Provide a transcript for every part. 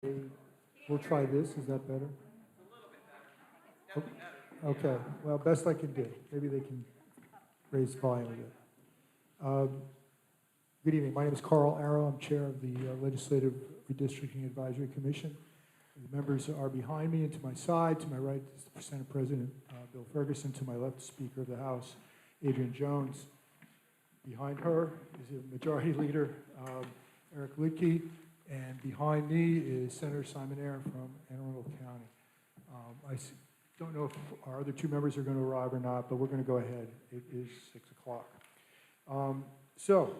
We'll try this. Is that better? Okay. Well, best I can do. Maybe they can raise the volume a bit. Good evening. My name is Carl Arrow. I'm chair of the Legislative Redistricting Advisory Commission. The members are behind me and to my side. To my right is the Senate President, Bill Ferguson. To my left, Speaker of the House, Adrian Jones. Behind her is the Majority Leader, Eric Lidke. And behind me is Senator Simon Aaron from Anne Arundel County. I don't know if our other two members are going to arrive or not, but we're going to go ahead. It is 6 o'clock. So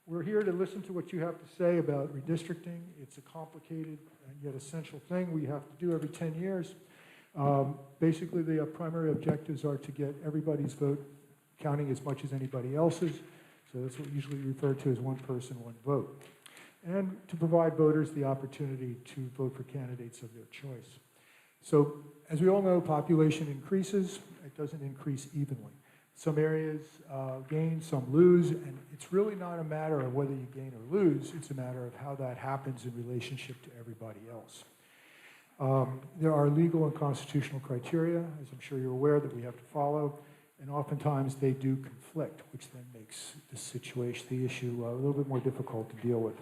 we're here to listen to what you have to say about redistricting. It's a complicated and yet essential thing we have to do every 10 years. Basically, the primary objectives are to get everybody's vote counting as much as anybody else's. So that's what we usually refer to as one person, one vote. And to provide voters the opportunity to vote for candidates of their choice. So, as we all know, population increases. It doesn't increase evenly. Some areas gain, some lose, and it's really not a matter of whether you gain or lose. It's a matter of how that happens in relationship to everybody else. There are legal and constitutional criteria, as I'm sure you're aware, that we have to follow, and oftentimes they do conflict, which then makes the situation, the issue, a little bit more difficult to deal with.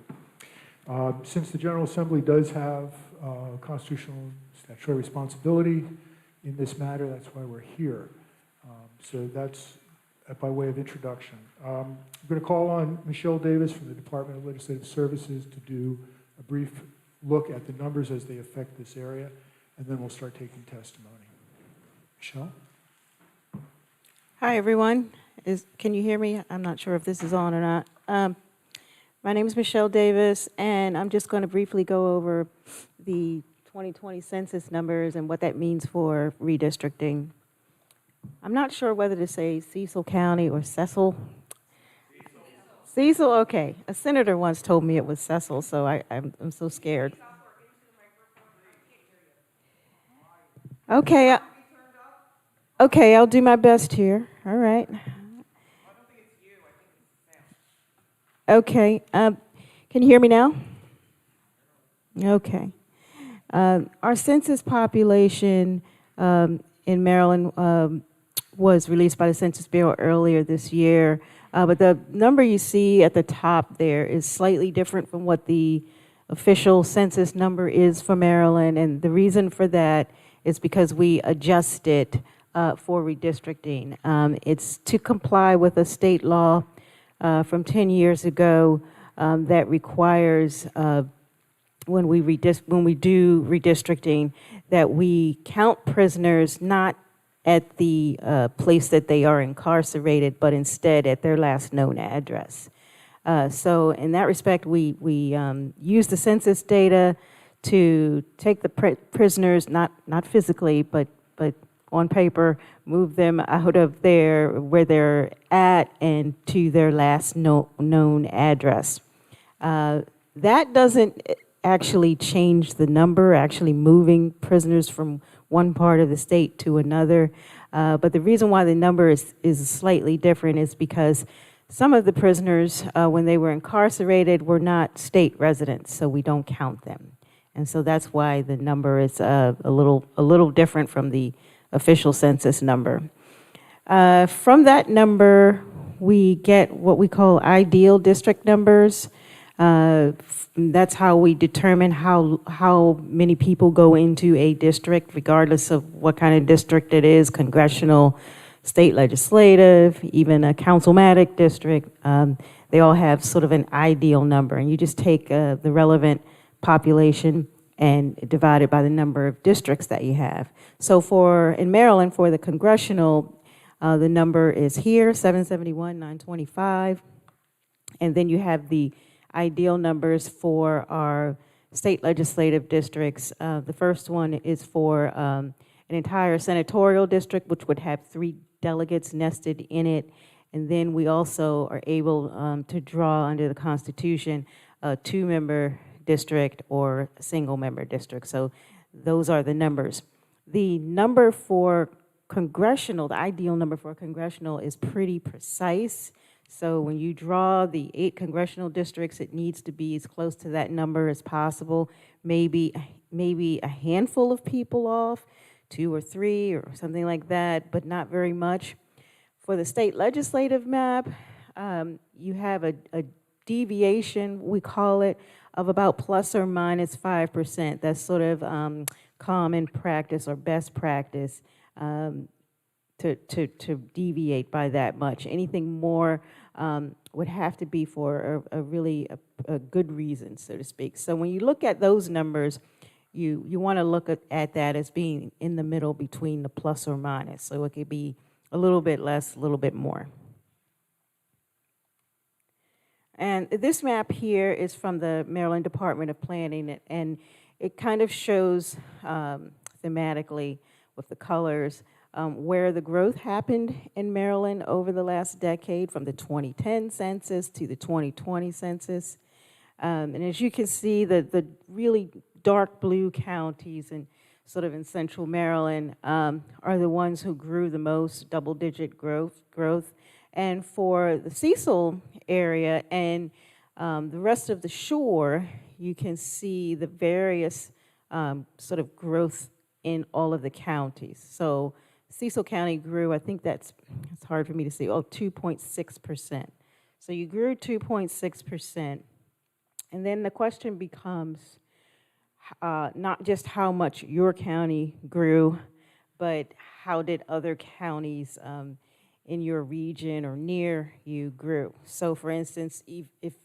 Since the General Assembly does have constitutional statutory responsibility in this matter, that's why we're here. So that's by way of introduction. I'm going to call on Michelle Davis from the Department of Legislative Services to do a brief look at the numbers as they affect this area, and then we'll start taking testimony. Michelle? Hi, everyone. Can you hear me? I'm not sure if this is on or not. My name is Michelle Davis, and I'm just going to briefly go over the 2020 census numbers and what that means for redistricting. I'm not sure whether to say Cecil County or Cecil. Cecil, okay. A senator once told me it was Cecil, so I'm so scared. Okay. Okay, I'll do my best here. All right. Okay. Can you hear me now? Okay. Our census population in Maryland was released by the Census Bureau earlier this year, but the number you see at the top there is slightly different from what the official census number is for Maryland, and the reason for that is because we adjust it for redistricting. It's to comply with a state law from 10 years ago that requires when we do redistricting that we count prisoners not at the place that they are incarcerated, but instead at their last known address. So in that respect, we use the census data to take the prisoners, not physically, but on paper, move them out of where they're at and to their last known address. That doesn't actually change the number, actually moving prisoners from one part of the state to another. But the reason why the number is slightly different is because some of the prisoners, when they were incarcerated, were not state residents, so we don't count them. And so that's why the number is a little different from the official census number. From that number, we get what we call ideal district numbers. That's how we determine how many people go into a district, regardless of what kind of district it is, congressional, state legislative, even a councilmatic district. They all have sort of an ideal number, and you just take the relevant population and divide it by the number of districts that you have. So in Maryland, for the congressional, the number is here, 771, 925. And then you have the ideal numbers for our state legislative districts. The first one is for an entire senatorial district, which would have 3 delegates nested in it. And then we also are able to draw under the Constitution a 2-member district or a single-member district. So those are the numbers. The number for congressional, the ideal number for congressional is pretty precise. So when you draw the 8 congressional districts, it needs to be as close to that number as possible, maybe a handful of people off, 2 or 3 or something like that, but not very much. For the state legislative map, you have a deviation, we call it, of about plus or minus 5%. That's sort of common practice or best practice to deviate by that much. Anything more would have to be for a really good reason, so to speak. So when you look at those numbers, you want to look at that as being in the middle between the plus or minus. So it could be a little bit less, a little bit more. And this map here is from the Maryland Department of Planning, and it kind of shows thematically with the colors where the growth happened in Maryland over the last decade, from the 2010 census to the 2020 census. And as you can see, the really dark blue counties and sort of in central Maryland are the ones who grew the most, double-digit growth. And for the Cecil area and the rest of the shore, you can see the various sort of growth in all of the counties. So Cecil County grew, I think it's hard for me to see, 2.6%. So you grew 2.6%. And then the question becomes not just how much your county grew, but how did other counties in your region or near you grew. So for instance, if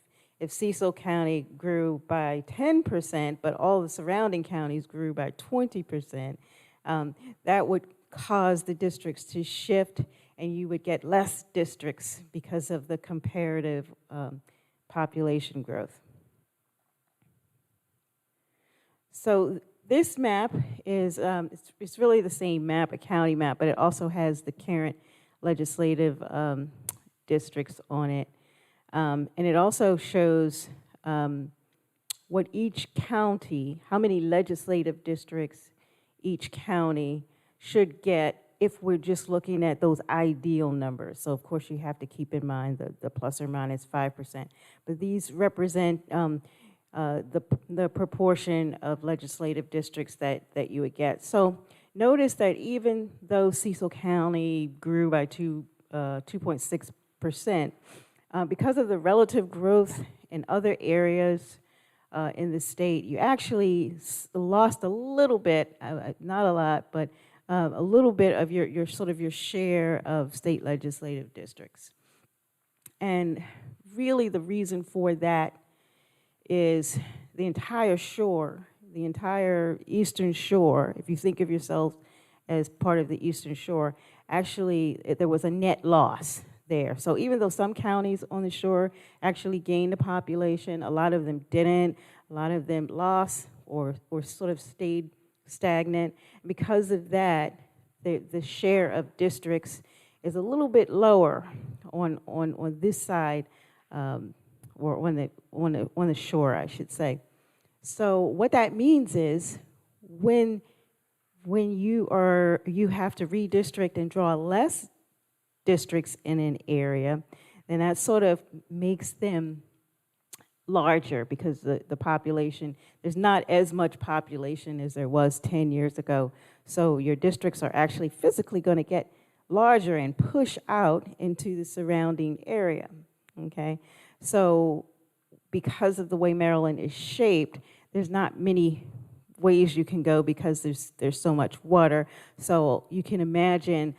Cecil County grew by 10%, but all the surrounding counties grew by 20%, that would cause the districts to shift, and you would get less districts because of the comparative population growth. So this map is, it's really the same map, a county map, but it also has the current legislative districts on it. And it also shows what each county, how many legislative districts each county should get if we're just looking at those ideal numbers. So of course you have to keep in mind the plus or minus 5%. But these represent the proportion of legislative districts that you would get. So notice that even though Cecil County grew by 2.6%, because of the relative growth in other areas in the state, you actually lost a little bit, not a lot, but a little bit of your sort of your share of state legislative districts. And really the reason for that is the entire shore, the entire eastern shore, if you think of yourself as part of the eastern shore, actually there was a net loss there. So even though some counties on the shore actually gained a population, a lot of them didn't, a lot of them lost or sort of stayed stagnant. Because of that, the share of districts is a little bit lower on this side, or on the shore, I should say. So what that means is when you have to redistrict and draw less districts in an area, then that sort of makes them larger because the population, there's not as much population as there was 10 years ago. So your districts are actually physically going to get larger and push out into the surrounding area, okay? So because of the way Maryland is shaped, there's not many ways you can go because there's so much water. So you can imagine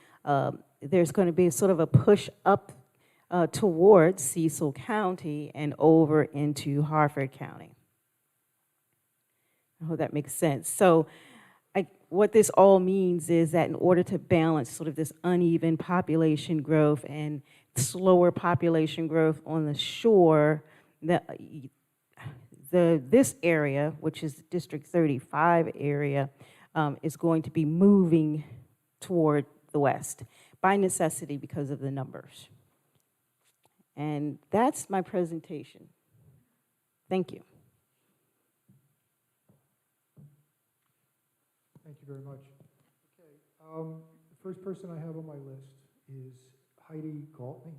there's going to be sort of a push up towards Cecil County and over into Harford County. I hope that makes sense. So what this all means is that in order to balance sort of this uneven population growth and slower population growth on the shore, this area, which is District 35 area, is going to be moving toward the west by necessity because of the numbers. And that's my presentation. Thank you. Thank you very much. Okay, the first person I have on my list is Heidi Galtney.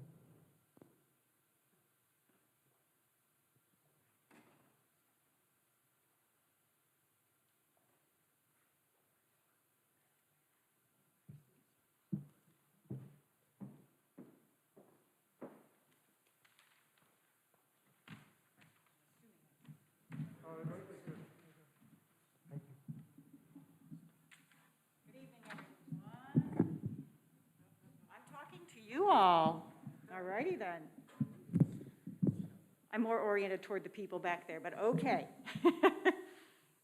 more oriented toward the people back there, but okay. Do you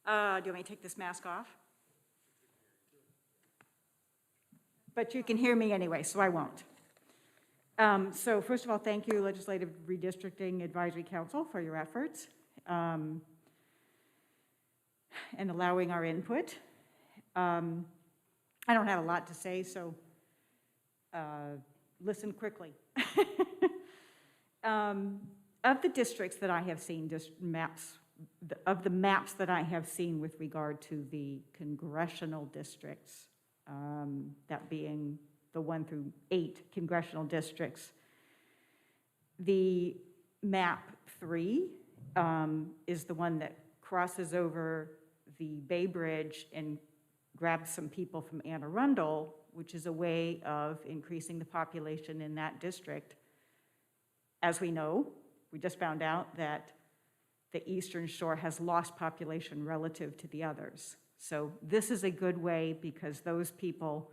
want me to take this mask off? But you can hear me anyway, so I won't. So first of all, thank you, Legislative Redistricting Advisory Council, for your efforts and allowing our input. I don't have a lot to say, so listen quickly. Of the districts that I have seen, of the maps that I have seen with regard to the congressional districts, that being the 1 through 8 congressional districts, the map 3 is the one that crosses over the Bay Bridge and grabs some people from Anne Arundel, which is a way of increasing the population in that district. As we know, we just found out that the Eastern Shore has lost population relative to the others. So this is a good way because those people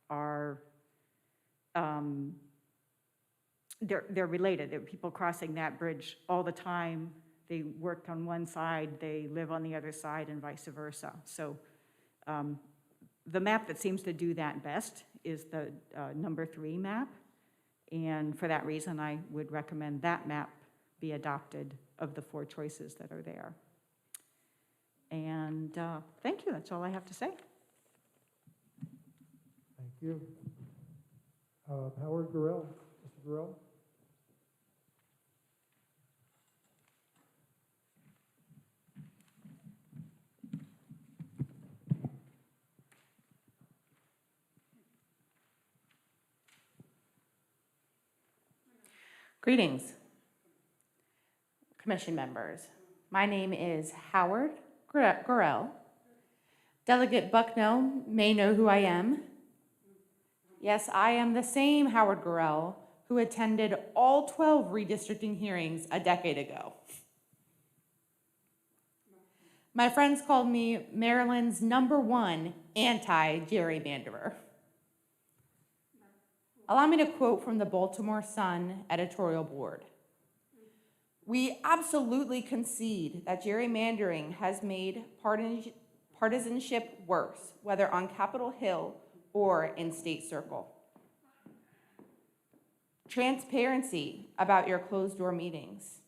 are, they're related. There are people crossing that bridge all the time. They work on one side, they live on the other side, and vice versa. So the map that seems to do that best is the number 3 map. And for that reason, I would recommend that map be adopted of the 4 choices that are there. And thank you, that's all I have to say. Thank you. Howard Gurrell. Mr. Gurrell? Greetings, Commission members. My name is Howard Gurrell. Delegate Bucknell may know who I am. Yes, I am the same Howard Gurrell who attended all 12 redistricting hearings a decade ago. My friends called me Maryland's #1 anti-gerrymanderer. Allow me to quote from the Baltimore Sun editorial board. We absolutely concede that gerrymandering has made partisanship worse, whether on Capitol Hill or in State Circle. Transparency about your closed-door meetings.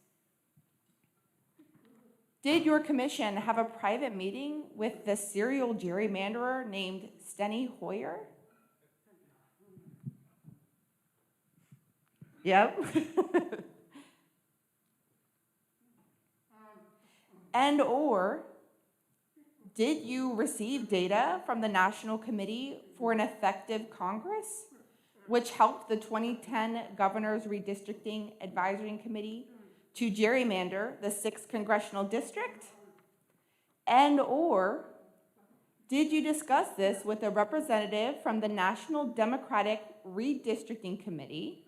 Did your commission have a private meeting with the serial gerrymanderer named Steny Hoyer? Yep. And or did you receive data from the National Committee for an Effective Congress, which helped the 2010 Governor's Redistricting Advisory Committee to gerrymander the 6th Congressional District? And or did you discuss this with a representative from the National Democratic Redistricting Committee?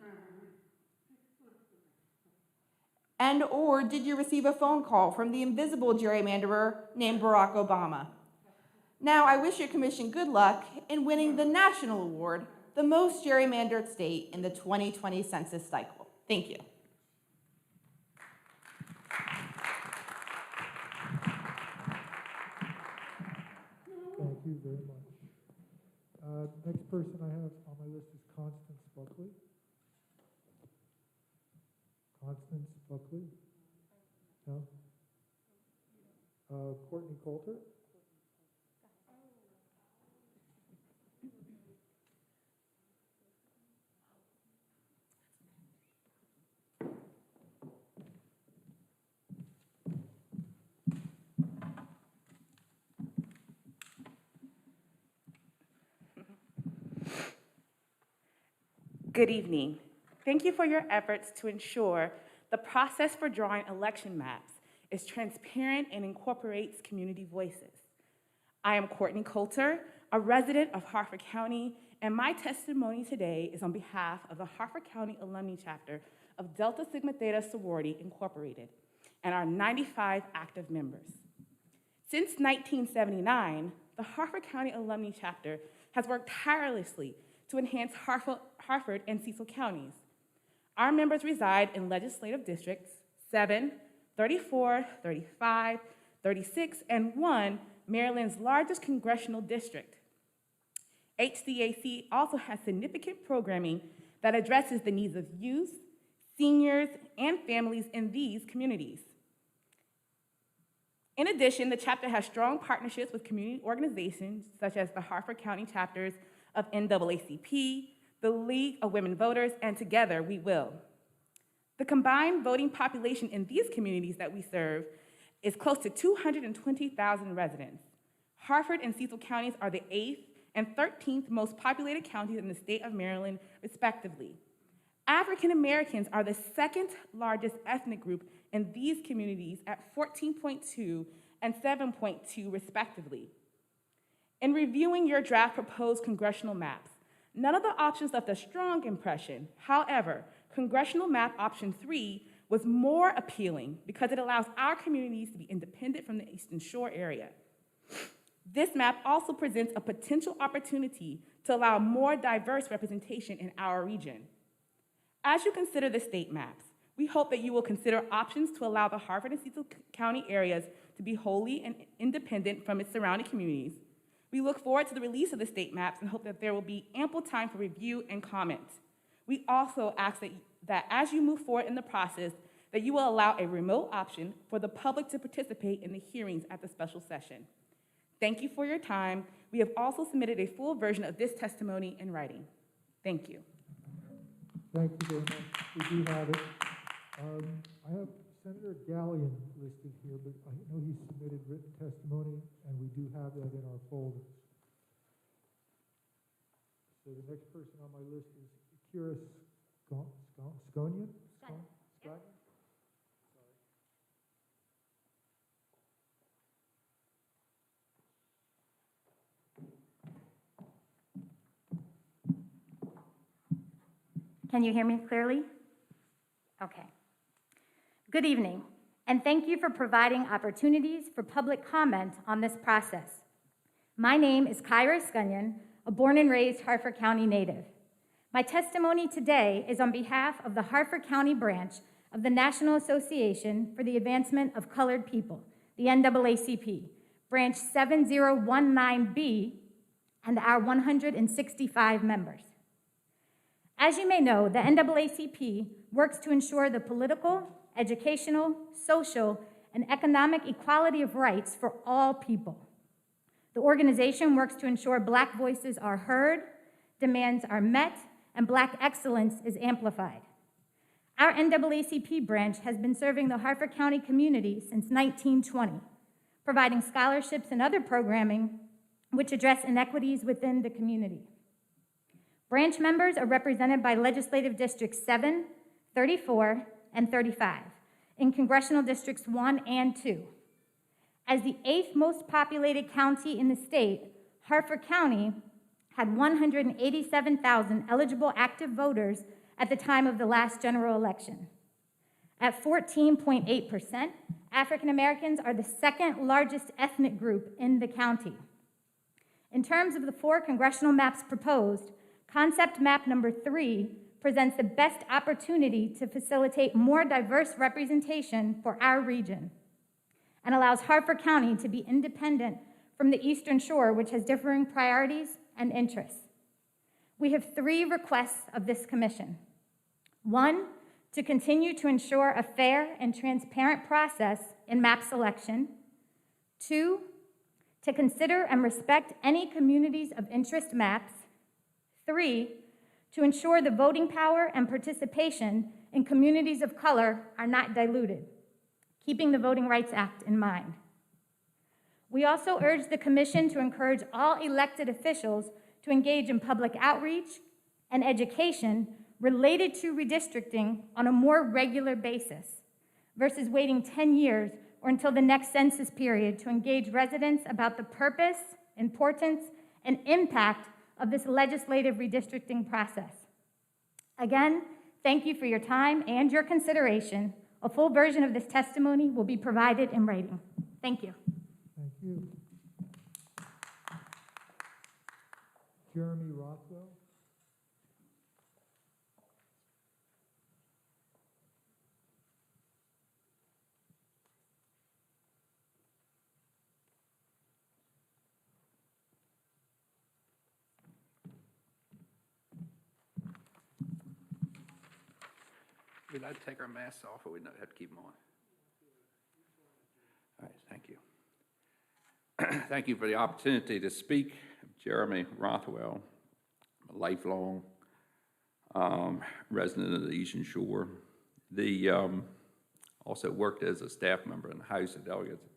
And or did you receive a phone call from the invisible gerrymanderer named Barack Obama? Now, I wish your commission good luck in winning the national award, the most gerrymandered state in the 2020 census cycle. Thank you. Thank you very much. Next person I have on my list is Constance Buckley. Constance Buckley? No? Courtney Coulter? Good evening. Thank you for your efforts to ensure the process for drawing election maps is transparent and incorporates community voices. I am Courtney Coulter, a resident of Harford County, and my testimony today is on behalf of the Harford County Alumni Chapter of Delta Sigma Theta Sorority Incorporated and our 95 active members. Since 1979, the Harford County Alumni Chapter has worked tirelessly to enhance Harford and Cecil counties. Our members reside in legislative districts 7, 34, 35, 36, and 1, Maryland's largest congressional district. HCAC also has significant programming that addresses the needs of youth, seniors, and families in these communities. In addition, the chapter has strong partnerships with community organizations such as the Harford County chapters of NAACP, the League of Women Voters, and Together We Will. The combined voting population in these communities that we serve is close to 220,000 residents. Harford and Cecil counties are the 8th and 13th most populated counties in the state of Maryland, respectively. African Americans are the second largest ethnic group in these communities at 14.2 and 7.2, respectively. In reviewing your draft proposed congressional maps, none of the options left a strong impression. However, Congressional Map Option 3 was more appealing because it allows our communities to be independent from the Eastern Shore area. This map also presents a potential opportunity to allow more diverse representation in our region. As you consider the state maps, we hope that you will consider options to allow the Harford and Cecil County areas to be wholly and independent from its surrounding communities. We look forward to the release of the state maps and hope that there will be ample time for review and comment. We also ask that as you move forward in the process, that you will allow a remote option for the public to participate in the hearings at the special session. Thank you for your time. We have also submitted a full version of this testimony in writing. Thank you. Thank you very much. We do have it. I have Senator Gallion listed here, but I know he submitted written testimony, and we do have that in our folders. So the next person on my list is Kira Skonian? Can you hear me clearly? Okay. Good evening, and thank you for providing opportunities for public comment on this process. My name is Kyra Skunion, a born and raised Harford County native. My testimony today is on behalf of the Harford County branch of the National Association for the Advancement of Colored People, the NAACP, branch 7019B, and our 165 members. As you may know, the NAACP works to ensure the political, educational, social, and economic equality of rights for all people. The organization works to ensure Black voices are heard, demands are met, and Black excellence is amplified. Our NAACP branch has been serving the Harford County community since 1920, providing scholarships and other programming which address inequities within the community. Branch members are represented by Legislative Districts 7, 34, and 35 in Congressional Districts 1 and 2. As the 8th most populated county in the state, Harford County had 187,000 eligible active voters at the time of the last general election. At 14.8%, African Americans are the second largest ethnic group in the county. In terms of the 4 congressional maps proposed, Concept Map number 3 presents the best opportunity to facilitate more diverse representation for our region and allows Harford County to be independent from the Eastern Shore, which has differing priorities and interests. We have 3 requests of this commission. 1, to continue to ensure a fair and transparent process in map selection. 2, to consider and respect any communities of interest maps. 3, to ensure the voting power and participation in communities of color are not diluted, keeping the Voting Rights Act in mind. We also urge the Commission to encourage all elected officials to engage in public outreach and education related to redistricting on a more regular basis versus waiting 10 years or until the next census period to engage residents about the purpose, importance, and impact of this legislative redistricting process. Again, thank you for your time and your consideration. A full version of this testimony will be provided in writing. Thank you. Thank you. Jeremy Rothwell. We'd like to take our masks off, or we have to keep them on? All right, thank you. Thank you for the opportunity to speak. Jeremy Rothwell, a lifelong resident of the Eastern Shore. Also worked as a staff member in the House of Delegates.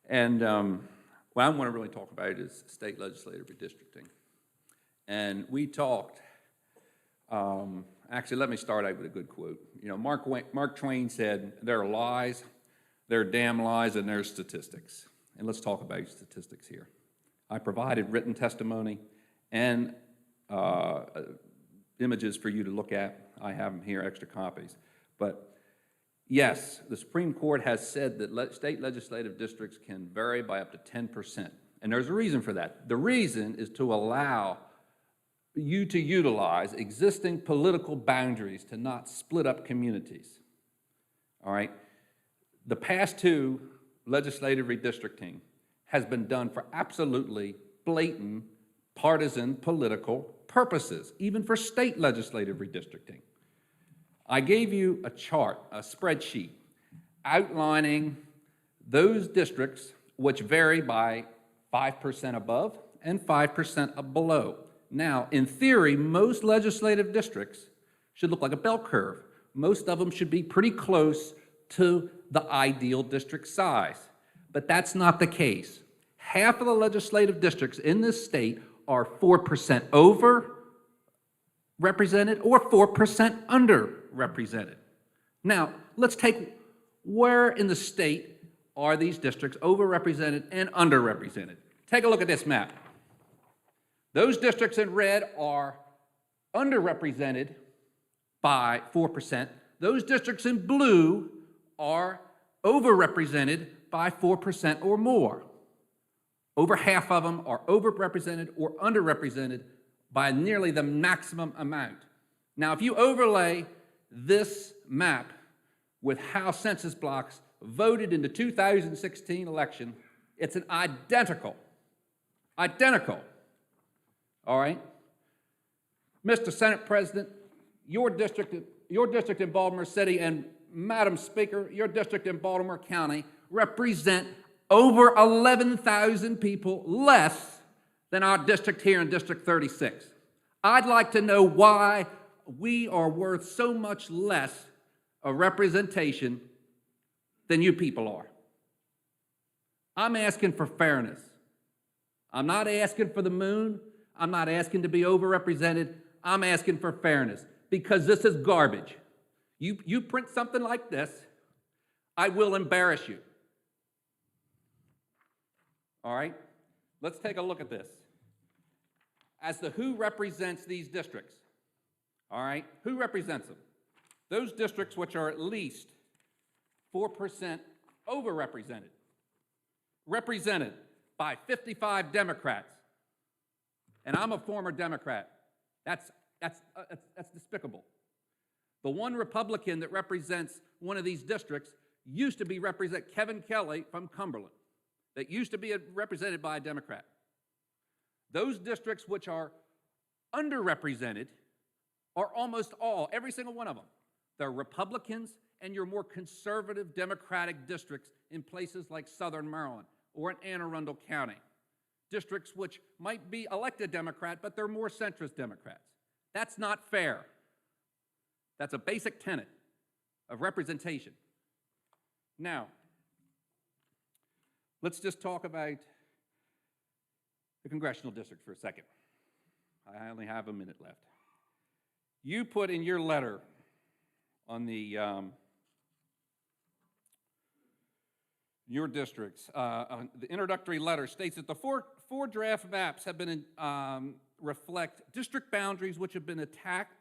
And what I want to really talk about is state legislative redistricting. And we talked, actually, let me start out with a good quote. You know, Mark Twain said, there are lies, there are damn lies, and there are statistics. And let's talk about statistics here. I provided written testimony and images for you to look at. I have them here, extra copies. But yes, the Supreme Court has said that state legislative districts can vary by up to 10%. And there's a reason for that. The reason is to allow you to utilize existing political boundaries to not split up communities. All right? The past two legislative redistricting has been done for absolutely blatant partisan political purposes, even for state legislative redistricting. I gave you a chart, a spreadsheet, outlining those districts which vary by 5% above and 5% below. Now, in theory, most legislative districts should look like a bell curve. Most of them should be pretty close to the ideal district size. But that's not the case. Half of the legislative districts in this state are 4% over represented or 4% underrepresented. Now, let's take where in the state are these districts overrepresented and underrepresented. Take a look at this map. Those districts in red are underrepresented by 4%. Those districts in blue are overrepresented by 4% or more. Over half of them are overrepresented or underrepresented by nearly the maximum amount. Now, if you overlay this map with how census blocks voted in the 2016 election, it's an identical. All right? Mr. Senate President, your district in Baltimore City, and Madam Speaker, your district in Baltimore County represent over 11,000 people less than our district here in District 36. I'd like to know why we are worth so much less a representation than you people are. I'm asking for fairness. I'm not asking for the moon. I'm not asking to be overrepresented. I'm asking for fairness because this is garbage. You print something like this, I will embarrass you. All right? Let's take a look at this. As to who represents these districts, all right? Who represents them? Those districts which are at least 4% overrepresented, represented by 55 Democrats. And I'm a former Democrat. That's despicable. The one Republican that represents one of these districts used to be Kevin Kelly from Cumberland, that used to be represented by a Democrat. Those districts which are underrepresented are almost all, every single one of them. They're Republicans and your more conservative Democratic districts in places like Southern Maryland or in Anne Arundel County. Districts which might be elected Democrat, but they're more centrist Democrats. That's not fair. That's a basic tenet of representation. Now, let's just talk about the congressional district for a second. I only have a minute left. You put in your letter on the your districts, the introductory letter states that the four draft maps have been reflect district boundaries which have been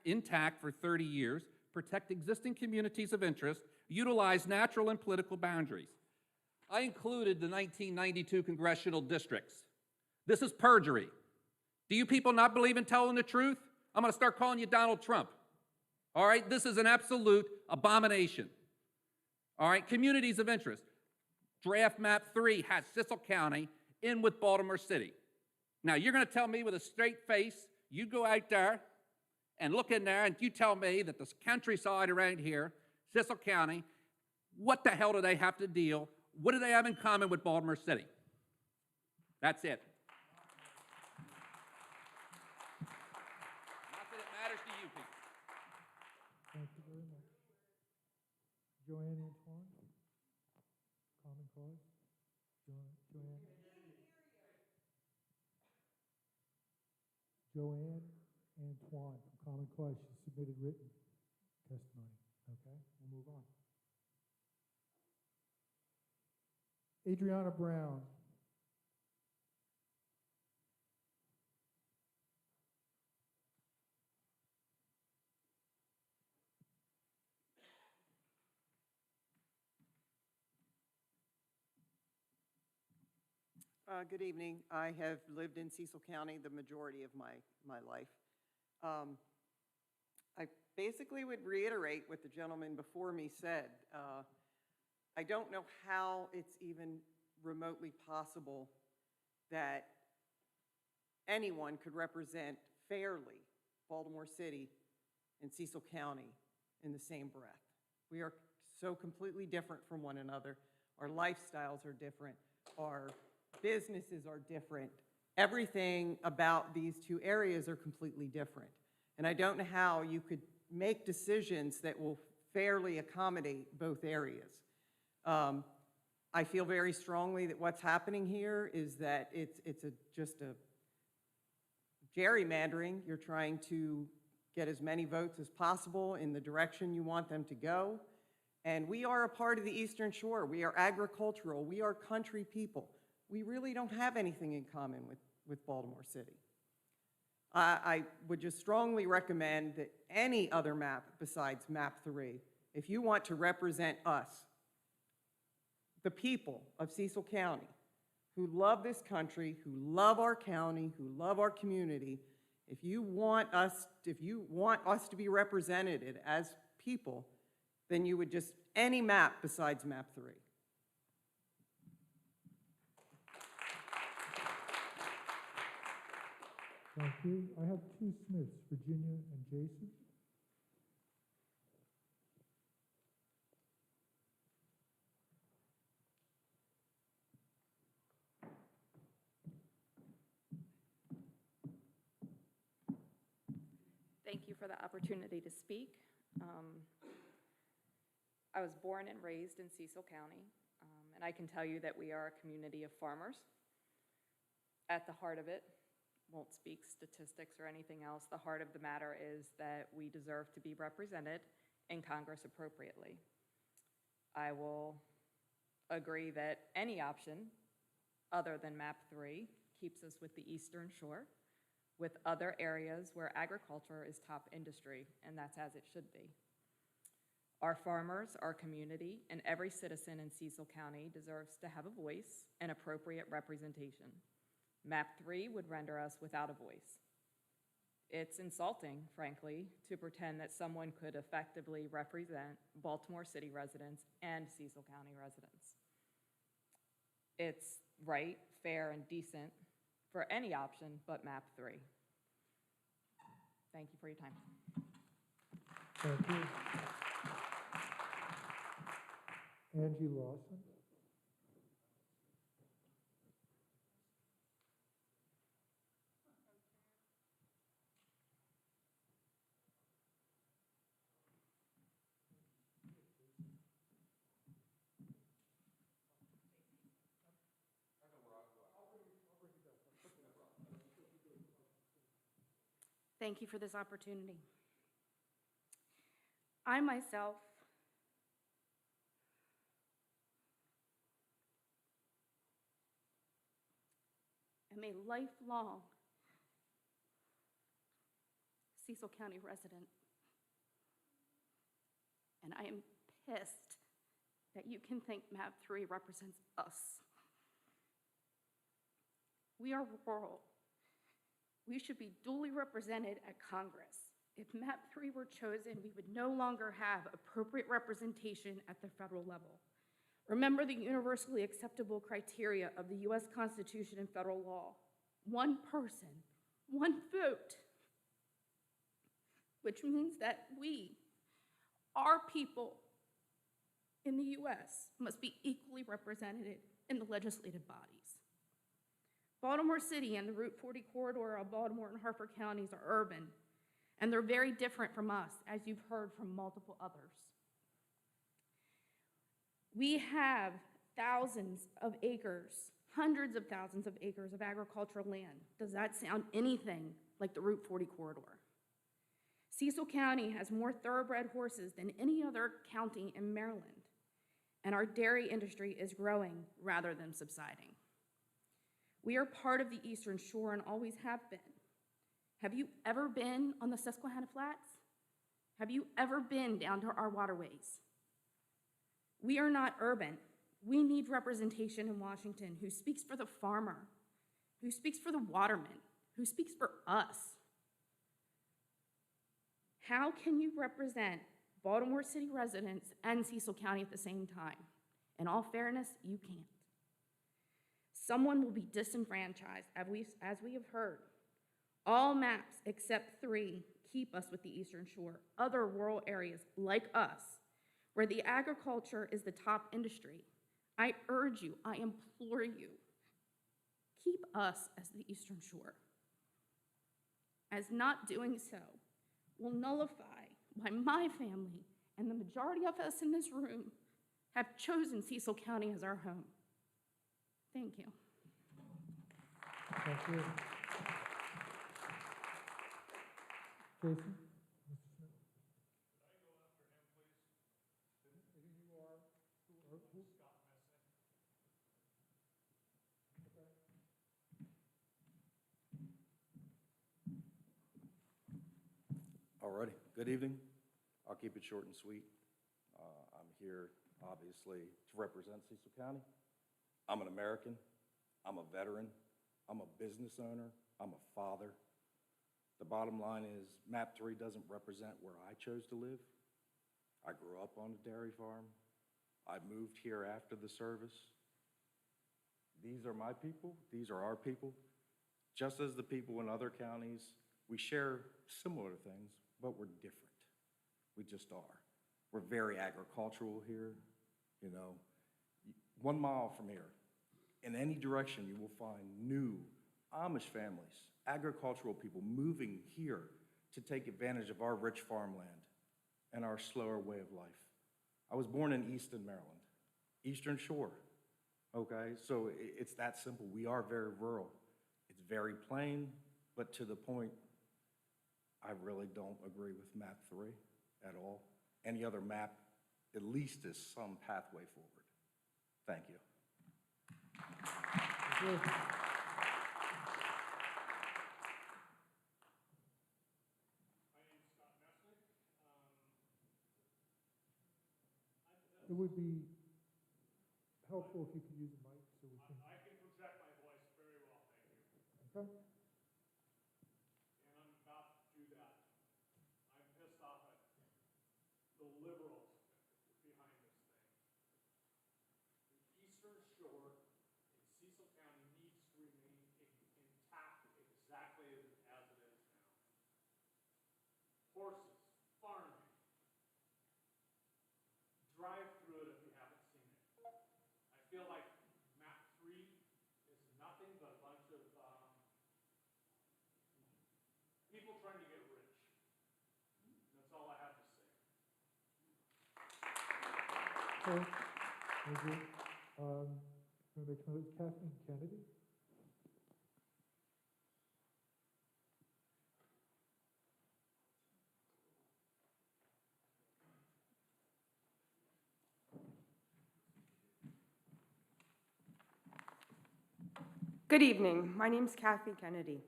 intact for 30 years, protect existing communities of interest, utilize natural and political boundaries. I included the 1992 congressional districts. This is perjury. Do you people not believe in telling the truth? I'm going to start calling you Donald Trump. All right, this is an absolute abomination. All right, communities of interest. Draft map 3 has Cecil County in with Baltimore City. Now, you're going to tell me with a straight face, you go out there and look in there and you tell me that this countryside around here, Cecil County, what the hell do they have to deal? What do they have in common with Baltimore City? That's it. Not that it matters to you people. Thank you very much. Joanne Antoine, Common Cause. Joanne. Joanne Antoine from Common Cause. She submitted written testimony. Okay, we'll move on. Adriana Brown. Good evening. I have lived in Cecil County the majority of my life. I basically would reiterate what the gentleman before me said. I don't know how it's even remotely possible that anyone could represent fairly Baltimore City and Cecil County in the same breath. We are so completely different from one another. Our lifestyles are different. Our businesses are different. Everything about these two areas are completely different. And I don't know how you could make decisions that will fairly accommodate both areas. I feel very strongly that what's happening here is that it's just a gerrymandering. You're trying to get as many votes as possible in the direction you want them to go. And we are a part of the Eastern Shore. We are agricultural. We are country people. We really don't have anything in common with Baltimore City. I would just strongly recommend that any other map besides map 3, if you want to represent us, the people of Cecil County, who love this country, who love our county, who love our community, if you want us to be represented as people, then you would just, any map besides map 3. Thank you. I have two Smiths, Virginia and Jason. Thank you for the opportunity to speak. I was born and raised in Cecil County, and I can tell you that we are a community of farmers. At the heart of it, won't speak statistics or anything else, the heart of the matter is that we deserve to be represented in Congress appropriately. I will agree that any option other than map 3 keeps us with the Eastern Shore, with other areas where agriculture is top industry, and that's as it should be. Our farmers, our community, and every citizen in Cecil County deserves to have a voice and appropriate representation. Map 3 would render us without a voice. It's insulting, frankly, to pretend that someone could effectively represent Baltimore City residents and Cecil County residents. It's right, fair, and decent for any option but map 3. Thank you for your time. Thank you. Angie Lawson. Thank you for this opportunity. I myself am a lifelong Cecil County resident, and I am pissed that you can think map 3 represents us. We are rural. We should be duly represented at Congress. If map 3 were chosen, we would no longer have appropriate representation at the federal level. Remember the universally acceptable criteria of the U.S. Constitution and federal law. One person, one vote. which means that we, our people in the U.S., must be equally represented in the legislative bodies. Baltimore City and the Route 40 corridor of Baltimore and Harford counties are urban, and they're very different from us, as you've heard from multiple others. We have thousands of acres, hundreds of thousands of acres of agricultural land. Does that sound anything like the Route 40 corridor? Cecil County has more thoroughbred horses than any other county in Maryland, and our dairy industry is growing rather than subsiding. We are part of the Eastern Shore and always have been. Have you ever been on the Susquehanna Flats? Have you ever been down to our waterways? We are not urban. We need representation in Washington who speaks for the farmer, who speaks for the waterman, who speaks for us. How can you represent Baltimore City residents and Cecil County at the same time? In all fairness, you can't. Someone will be disenfranchised, as we have heard. All maps except 3 keep us with the Eastern Shore. Other rural areas like us, where the agriculture is the top industry, I urge you, I implore you, keep us as the Eastern Shore. As not doing so will nullify why my family and the majority of us in this room have chosen Cecil County as our home. Thank you. Thank you. Jason? Mr. Smith? All righty. Good evening. I'll keep it short and sweet. I'm here, obviously, to represent Cecil County. I'm an American. I'm a veteran. I'm a business owner. I'm a father. The bottom line is Map 3 doesn't represent where I chose to live. I grew up on a dairy farm. I moved here after the service. These are my people. These are our people. Just as the people in other counties, we share similar things, but we're different. We just are. We're very agricultural here. You know, 1 mile from here, in any direction, you will find new Amish families, agricultural people moving here to take advantage of our rich farmland and our slower way of life. I was born in Easton, Maryland, Eastern Shore, okay? So it's that simple. We are very rural. It's very plain, but to the point, I really don't agree with Map 3 at all. Any other map at least is some pathway forward. Thank you. Thank you. It would be helpful if you could use a mic so we can. I can project my voice very well, thank you. Okay. And I'm about to do that. I'm pissed off at the liberals behind this thing. The Eastern Shore in Cecil County needs to remain intact exactly as it is now. Horses, farming. Drive through it if you haven't seen it. I feel like Map 3 is nothing but a bunch of people trying to get rich. That's all I have to say. Okay. Thank you. Going to make notes, Kathleen Kennedy. Good evening. My name's Kathy Kennedy.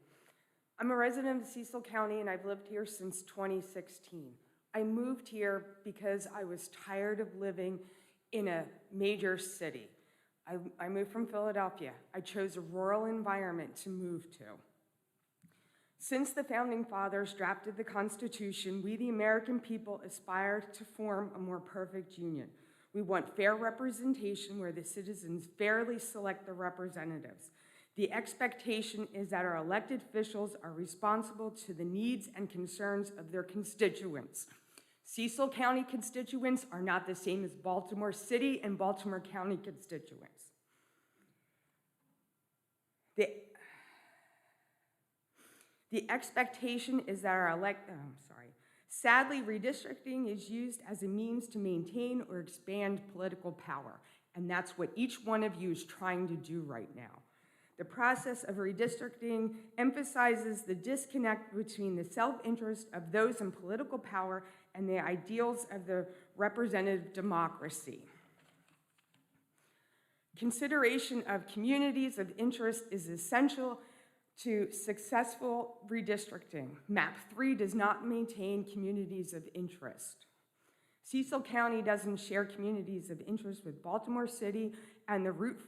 I'm a resident of Cecil County, and I've lived here since 2016. I moved here because I was tired of living in a major city. I moved from Philadelphia. I chose a rural environment to move to. Since the Founding Fathers drafted the Constitution, we, the American people, aspire to form a more perfect union. We want fair representation where the citizens fairly select the representatives. The expectation is that our elected officials are responsible to the needs and concerns of their constituents. Cecil County constituents are not the same as Baltimore City and Baltimore County constituents. The expectation is that sadly, redistricting is used as a means to maintain or expand political power, and that's what each one of you is trying to do right now. The process of redistricting emphasizes the disconnect between the self-interest of those in political power and the ideals of the representative democracy. Consideration of communities of interest is essential to successful redistricting. Map 3 does not maintain communities of interest. Cecil County doesn't share communities of interest with Baltimore City and the Route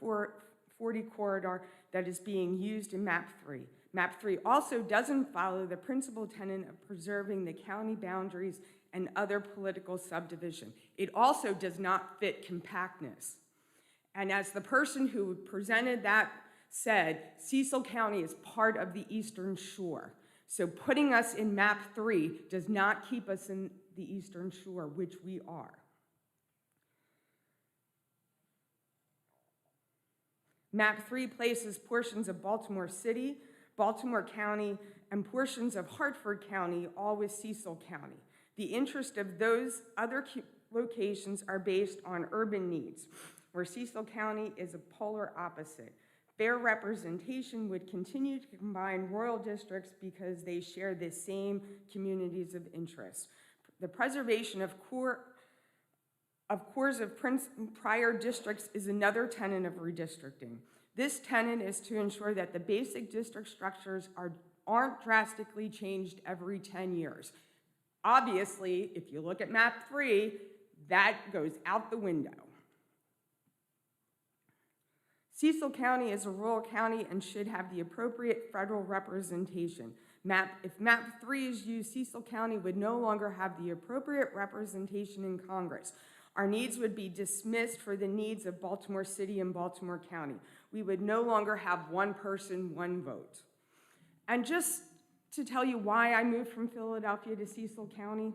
40 corridor that is being used in Map 3. Map 3 also doesn't follow the principal tenet of preserving the county boundaries and other political subdivision. It also does not fit compactness. And as the person who presented that said, Cecil County is part of the Eastern Shore. So putting us in Map 3 does not keep us in the Eastern Shore, which we are. Map 3 places portions of Baltimore City, Baltimore County, and portions of Hartford County, all with Cecil County. The interest of those other locations are based on urban needs, where Cecil County is a polar opposite. Fair representation would continue to combine rural districts because they share the same communities of interest. The preservation of cores of prior districts is another tenet of redistricting. This tenet is to ensure that the basic district structures aren't drastically changed every 10 years. Obviously, if you look at Map 3, that goes out the window. Cecil County is a rural county and should have the appropriate federal representation. If Map 3 is used, Cecil County would no longer have the appropriate representation in Congress. Our needs would be dismissed for the needs of Baltimore City and Baltimore County. We would no longer have one person, one vote. And just to tell you why I moved from Philadelphia to Cecil County,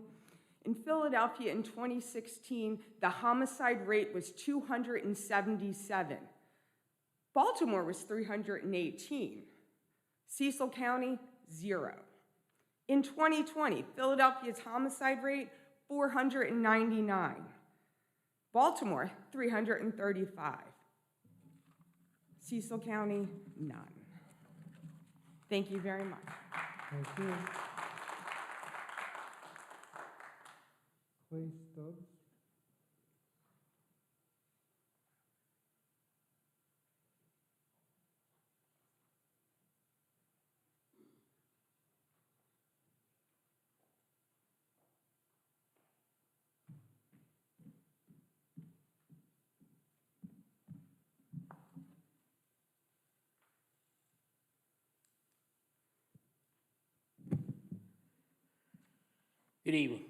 in Philadelphia in 2016, the homicide rate was 277. Baltimore was 318. Cecil County, 0. In 2020, Philadelphia's homicide rate, 499. Baltimore, 335. Cecil County, none. Thank you very much. Thank you. Clay Stubbs. Good evening.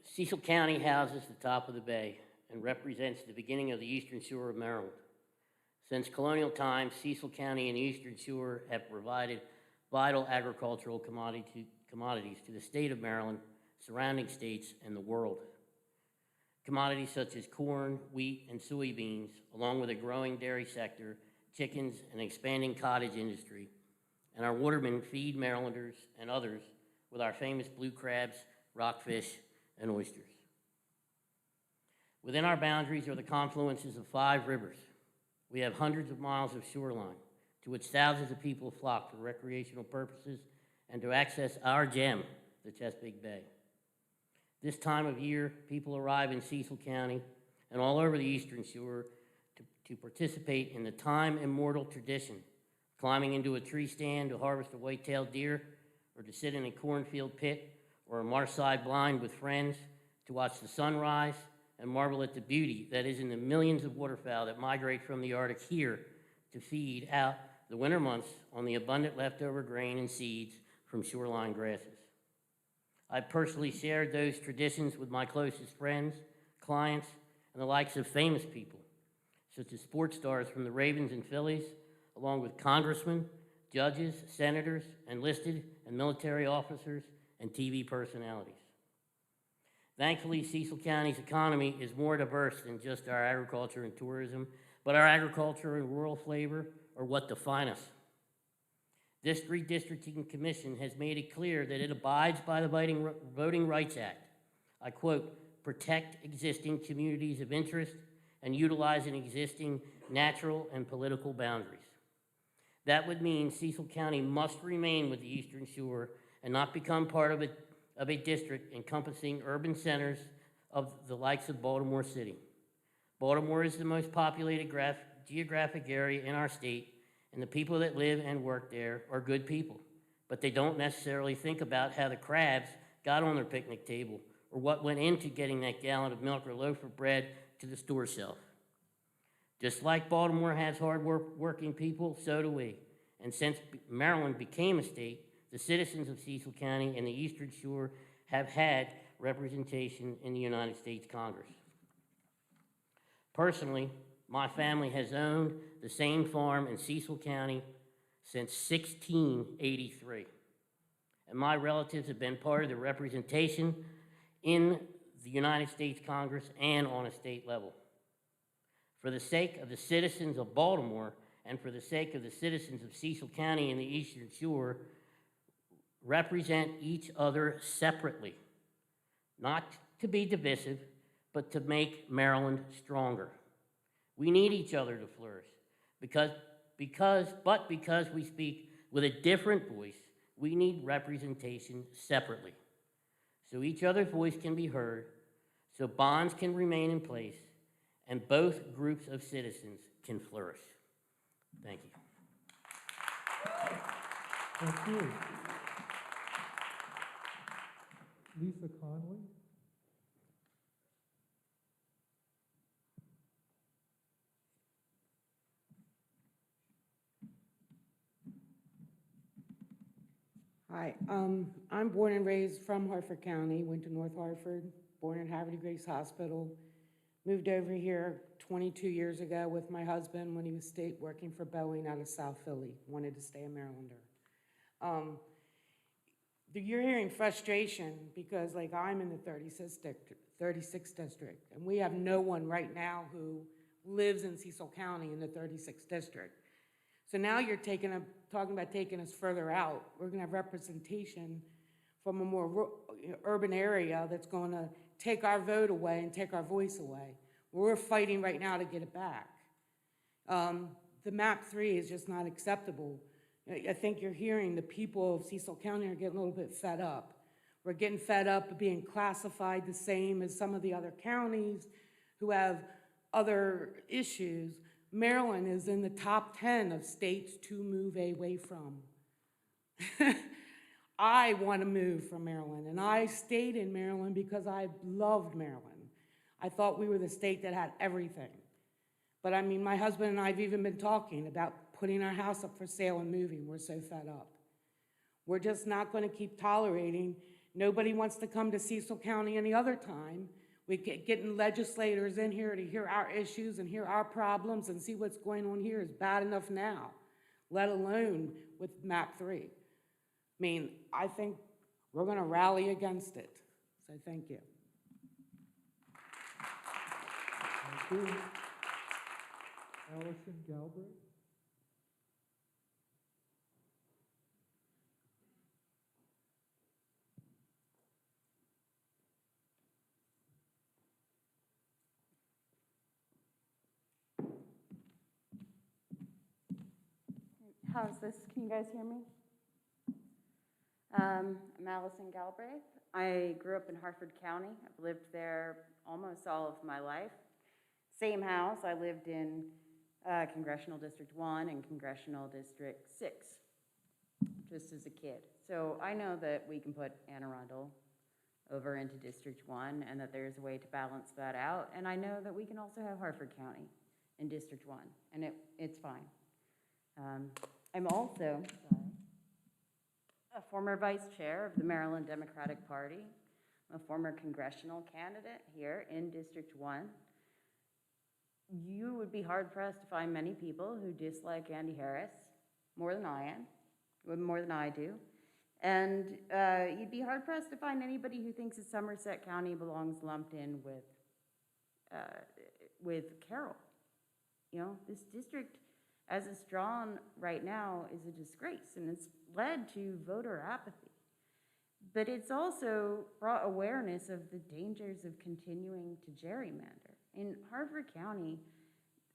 Cecil County houses the top of the bay and represents the beginning of the Eastern Shore of Maryland. Since colonial times, Cecil County and the Eastern Shore have provided vital agricultural commodities to the state of Maryland, surrounding states, and the world. Commodities such as corn, wheat, and soybeans, along with a growing dairy sector, chickens, and expanding cottage industry. And our watermen feed Marylanders and others with our famous blue crabs, rockfish, and oysters. Within our boundaries are the confluences of 5 rivers. We have hundreds of miles of shoreline to which thousands of people flock for recreational purposes and to access our gem, the Chesapeake Bay. This time of year, people arrive in Cecil County and all over the Eastern Shore to participate in the time-immortal tradition, climbing into a tree stand to harvest a white-tailed deer, or to sit in a cornfield pit or a marshside blind with friends to watch the sunrise and marvel at the beauty that is in the millions of waterfowl that migrate from the Arctic here to feed out the winter months on the abundant leftover grain and seeds from shoreline grasses. I've personally shared those traditions with my closest friends, clients, and the likes of famous people, such as sports stars from the Ravens and Phillies, along with congressmen, judges, senators, enlisted and military officers, and TV personalities. Thankfully, Cecil County's economy is more diverse than just our agriculture and tourism, but our agriculture and rural flavor are what define us. This Redistricting Commission has made it clear that it abides by the Voting Rights Act. I quote, "protect existing communities of interest and utilizing existing natural and political boundaries." That would mean Cecil County must remain with the Eastern Shore and not become part of a district encompassing urban centers of the likes of Baltimore City. Baltimore is the most populated geographic area in our state, and the people that live and work there are good people, but they don't necessarily think about how the crabs got on their picnic table or what went into getting that gallon of milk or loaf of bread to the store shelf. Just like Baltimore has hard-working people, so do we. And since Maryland became a state, the citizens of Cecil County and the Eastern Shore have had representation in the United States Congress. Personally, my family has owned the same farm in Cecil County since 1683. And my relatives have been part of the representation in the United States Congress and on a state level. For the sake of the citizens of Baltimore and for the sake of the citizens of Cecil County and the Eastern Shore, represent each other separately, not to be divisive, but to make Maryland stronger. We need each other to flourish because we speak with a different voice, we need representation separately. So each other's voice can be heard, so bonds can remain in place, and both groups of citizens can flourish. Thank you. Thank you. Lisa Conley. Hi, I'm born and raised from Hartford County, went to North Hartford, born at Havre de Grace Hospital, moved over here 22 years ago with my husband when he was working for Boeing out of South Philly, wanted to stay a Marylander. You're hearing frustration because like I'm in the 36th district, and we have no one right now who lives in Cecil County in the 36th district. So now you're talking about taking us further out. We're gonna have representation from a more urban area that's gonna take our vote away and take our voice away. We're fighting right now to get it back. The map 3 is just not acceptable. I think you're hearing the people of Cecil County are getting a little bit fed up. We're getting fed up of being classified the same as some of the other counties who have other issues. Maryland is in the top 10 of states to move away from. I want to move from Maryland, and I stayed in Maryland because I loved Maryland. I thought we were the state that had everything. But I mean, my husband and I have even been talking about putting our house up for sale and moving. We're so fed up. We're just not going to keep tolerating. Nobody wants to come to Cecil County any other time. We getting legislators in here to hear our issues and hear our problems and see what's going on here is bad enough now, let alone with map 3. I mean, I think we're going to rally against it. So thank you. Thank you. Allison Galbraith. How's this? Can you guys hear me? I'm Allison Galbraith. I grew up in Hartford County. I've lived there almost all of my life. Same house. I lived in Congressional District 1 and Congressional District 6 just as a kid. So I know that we can put Anne Arundel over into District 1 and that there's a way to balance that out. And I know that we can also have Hartford County in District 1, and it's fine. I'm also a former vice chair of the Maryland Democratic Party. I'm a former congressional candidate here in District 1. you would be hard-pressed to find many people who dislike Andy Harris more than I am, more than I do. And you'd be hard-pressed to find anybody who thinks that Somerset County belongs lumped in with Carroll. You know, this district, as it's drawn right now, is a disgrace, and it's led to voter apathy. But it's also brought awareness of the dangers of continuing to gerrymander. In Harford County,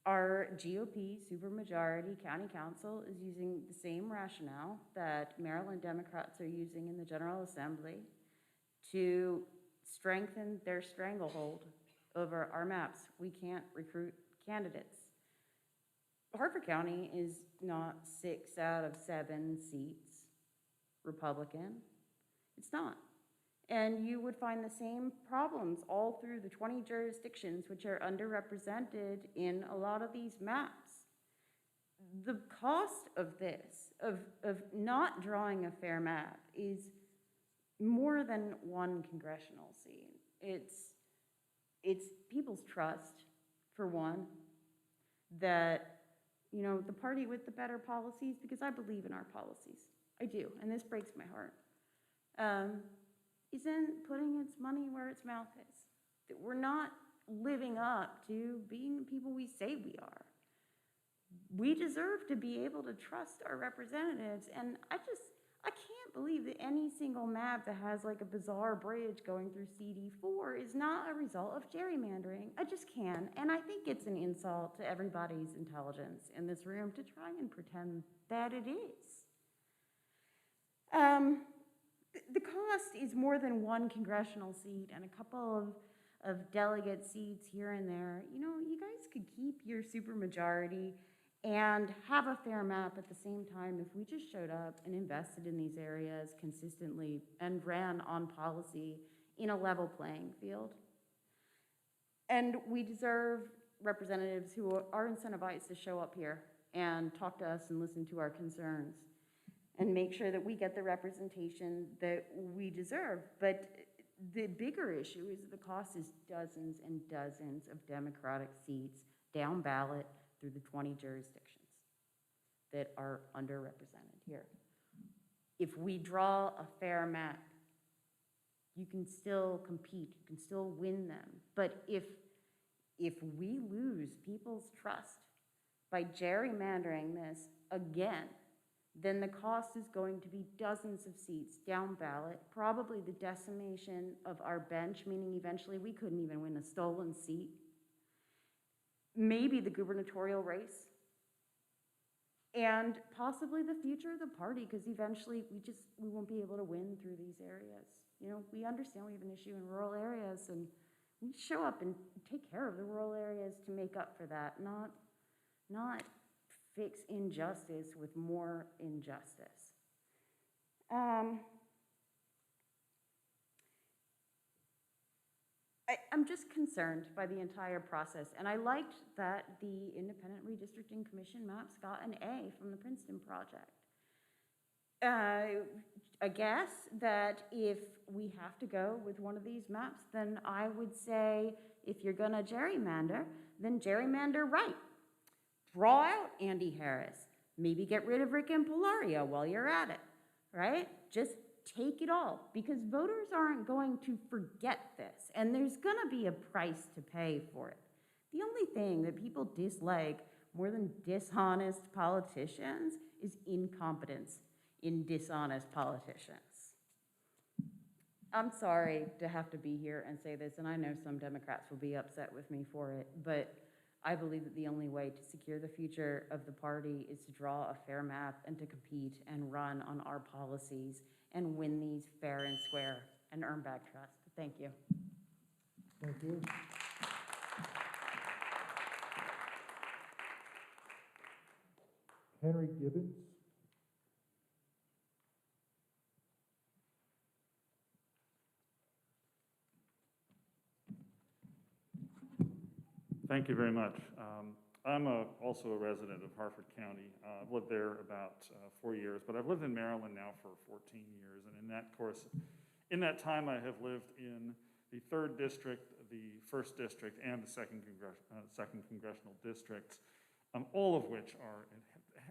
our GOP supermajority county council is using the same rationale that Maryland Democrats are using in the General Assembly to strengthen their stranglehold over our maps. We can't recruit candidates. Harford County is not 6 out of 7 seats Republican. It's not. And you would find the same problems all through the 20 jurisdictions which are underrepresented in a lot of these maps. The cost of this, of not drawing a fair map, is more than 1 congressional seat. It's people's trust, for one, that, you know, the party with the better policies, because I believe in our policies. I do, and this breaks my heart. Isn't putting its money where its mouth is. That we're not living up to being the people we say we are. We deserve to be able to trust our representatives, and I can't believe that any single map that has like a bizarre bridge going through CD4 is not a result of gerrymandering. I just can't, and I think it's an insult to everybody's intelligence in this room to try and pretend that it is. The cost is more than 1 congressional seat and a couple of delegate seats here and there. You know, you guys could keep your supermajority and have a fair map at the same time if we just showed up and invested in these areas consistently and ran on policy in a level playing field. And we deserve representatives who are incentivized to show up here and talk to us and listen to our concerns, and make sure that we get the representation that we deserve. But the bigger issue is the cost is dozens and dozens of Democratic seats down ballot through the 20 jurisdictions that are underrepresented here. If we draw a fair map, you can still compete, you can still win them. But if we lose people's trust by gerrymandering this again, then the cost is going to be dozens of seats down ballot, probably the decimation of our bench, meaning eventually we couldn't even win a stolen seat, maybe the gubernatorial race, and possibly the future of the party, because eventually we won't be able to win through these areas. You know, we understand we have an issue in rural areas, and we show up and take care of the rural areas to make up for that, not fix injustice with more injustice. I'm just concerned by the entire process, and I liked that the Independent Redistricting Commission maps got an A from the Princeton project. I guess that if we have to go with one of these maps, then I would say if you're gonna gerrymander, then gerrymander right. Draw out Andy Harris. Maybe get rid of Rick and Pilaria while you're at it, right? Just take it all, because voters aren't going to forget this, and there's gonna be a price to pay for it. The only thing that people dislike more than dishonest politicians is incompetence in dishonest politicians. I'm sorry to have to be here and say this, and I know some Democrats will be upset with me for it, but I believe that the only way to secure the future of the party is to draw a fair map and to compete and run on our policies and win these fair and square and earn back trust. Thank you. Thank you. Henry Gibbons. Thank you very much. I'm also a resident of Harford County. I've lived there about 4 years, but I've lived in Maryland now for 14 years. And in that time, I have lived in the 3rd District, the 1st District and the 2nd Congressional Districts, all of which are,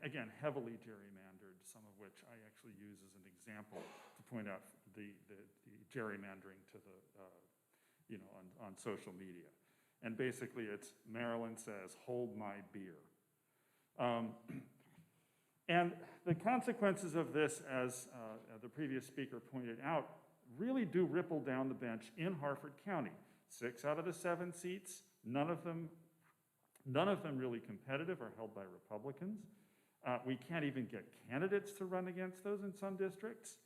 again, heavily gerrymandered, some of which I actually use as an example to point out the gerrymandering to the, on social media. And basically it's Maryland says, hold my beer. And the consequences of this, as the previous speaker pointed out, really do ripple down the bench in Harford County. 6 out of the 7 seats, none of them really competitive, are held by Republicans. We can't even get candidates to run against those in some districts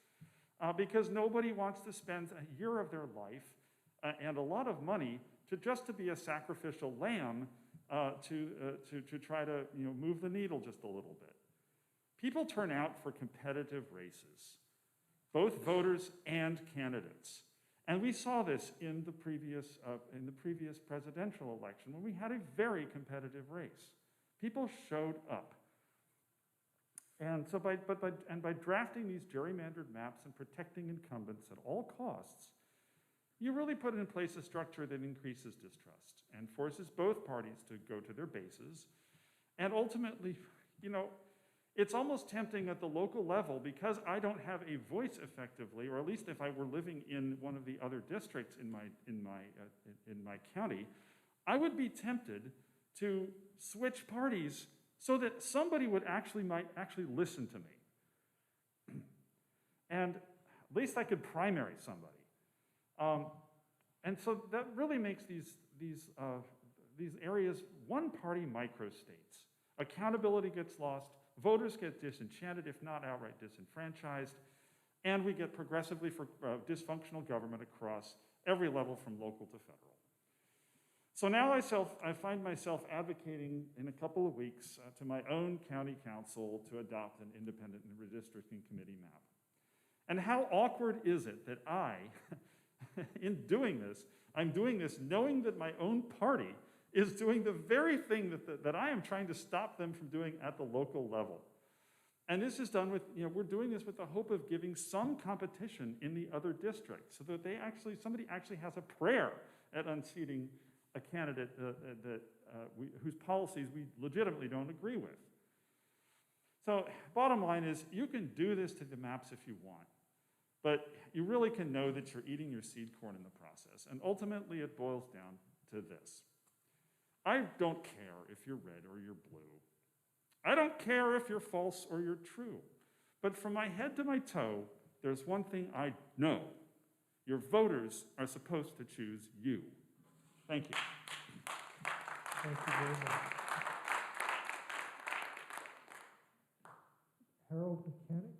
because nobody wants to spend a year of their life and a lot of money to be a sacrificial lamb to try to move the needle just a little bit. People turn out for competitive races, both voters and candidates. And we saw this in the previous presidential election when we had a very competitive race. People showed up. And so by drafting these gerrymandered maps and protecting incumbents at all costs, you really put in place a structure that increases distrust and forces both parties to go to their bases. And ultimately, it's almost tempting at the local level, because I don't have a voice effectively, or at least if I were living in one of the other districts in my county, I would be tempted to switch parties so that somebody would might actually listen to me. And at least I could primary somebody. And so that really makes these areas one-party microstates. Accountability gets lost, voters get disenchanted, if not outright disenfranchised, and we get progressively dysfunctional government across every level from local to federal. So now I find myself advocating in a couple of weeks to my own county council to adopt an independent redistricting committee map. And how awkward is it that in doing this, I'm doing this knowing that my own party is doing the very thing that I am trying to stop them from doing at the local level. And this is done with, we're doing this with the hope of giving some competition in the other districts so that somebody actually has a prayer at unseating a candidate whose policies we legitimately don't agree with. So bottom line is, you can do this to the maps if you want, but you really can know that you're eating your seed corn in the process. And ultimately it boils down to this. I don't care if you're red or you're blue. I don't care if you're false or you're true. But from my head to my toe, there's one thing I know. Your voters are supposed to choose you. Thank you. Thank you very much. Harold Mechanic?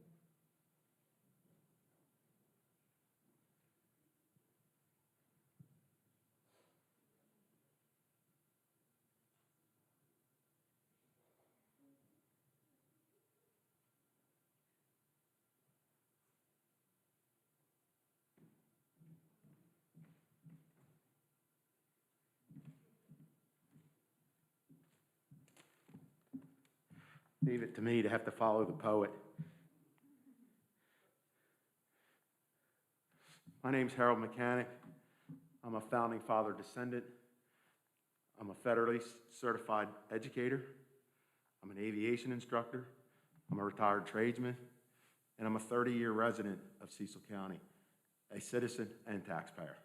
Leave it to me to have to follow the poet. My name's Harold Mechanic. I'm a founding father descendant. I'm a federally certified educator. I'm an aviation instructor. I'm a retired tradesman. And I'm a 30-year resident of Cecil County, a citizen and taxpayer.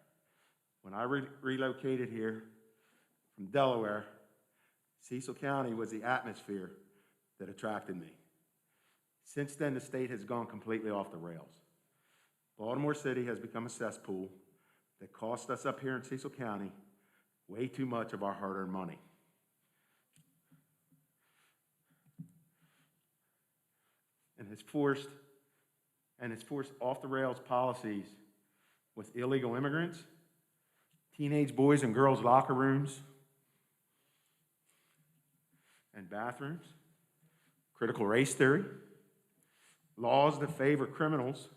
When I relocated here from Delaware, Cecil County was the atmosphere that attracted me. Since then, the state has gone completely off the rails. Baltimore City has become a cesspool that cost us up here in Cecil County way too much of our hard-earned money. And has forced off-the-rails policies with illegal immigrants, teenage boys and girls' locker rooms and bathrooms, critical race theory, laws that favor criminals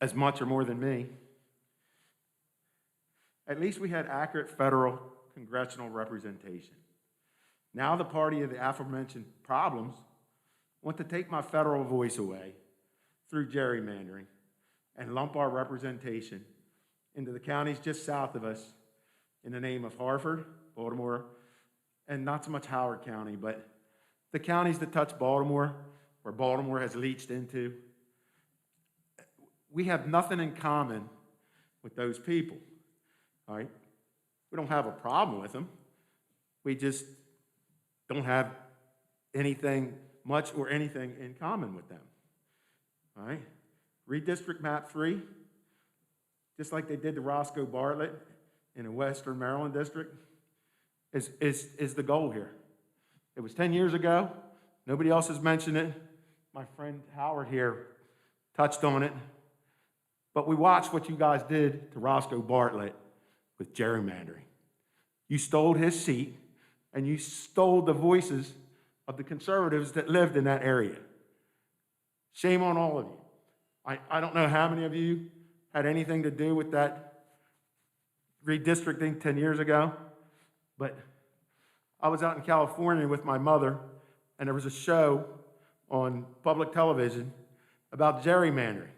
as much or more than me. At least we had accurate federal congressional representation. Now the party of the aforementioned problems want to take my federal voice away through gerrymandering and lump our representation into the counties just south of us in the name of Harford, Baltimore, and not so much Howard County, but the counties that touch Baltimore, where Baltimore has leached into. We have nothing in common with those people, all right? We don't have a problem with them. We just don't have anything, much or anything in common with them, all right? Redistrict map 3, just like they did to Roscoe Bartlett in the Western Maryland district, is the goal here. It was 10 years ago. Nobody else has mentioned it. My friend Howard here touched on it. But we watched what you guys did to Roscoe Bartlett with gerrymandering. You stole his seat, and you stole the voices of the conservatives that lived in that area. Shame on all of you. I don't know how many of you had anything to do with that redistricting 10 years ago, but I was out in California with my mother, and there was a show on public television about gerrymandering.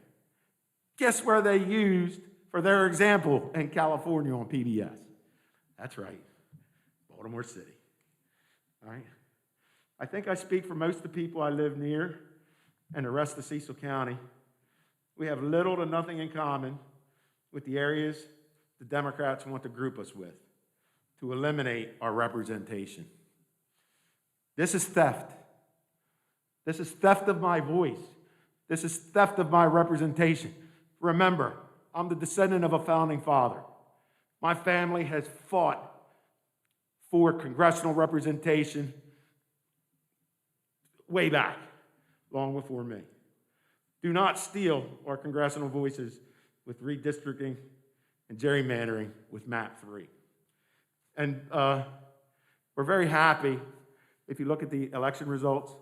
Guess where they used for their example in California on PBS? That's right, Baltimore City. All right? I think I speak for most of the people I live near and the rest of Cecil County. We have little to nothing in common with the areas the Democrats want to group us with to eliminate our representation. This is theft. This is theft of my voice. This is theft of my representation. Remember, I'm the descendant of a founding father. My family has fought for congressional representation way back, long before me. Do not steal our congressional voices with redistricting and gerrymandering with map 3. And we're very happy, if you look at the election results,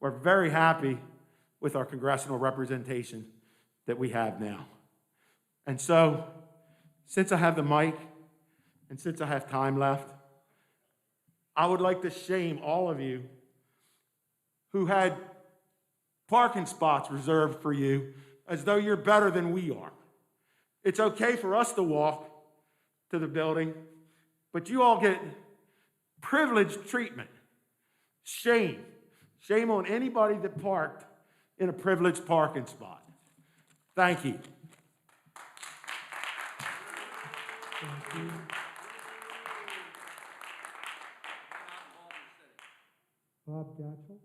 we're very happy with our congressional representation that we have now. And so, since I have the mic, and since I have time left, I would like to shame all of you who had parking spots reserved for you as though you're better than we are. It's okay for us to walk to the building, but you all get privileged treatment. Shame. Shame on anybody that parked in a privileged parking spot. Thank you. Thank you. Bob Gatchell?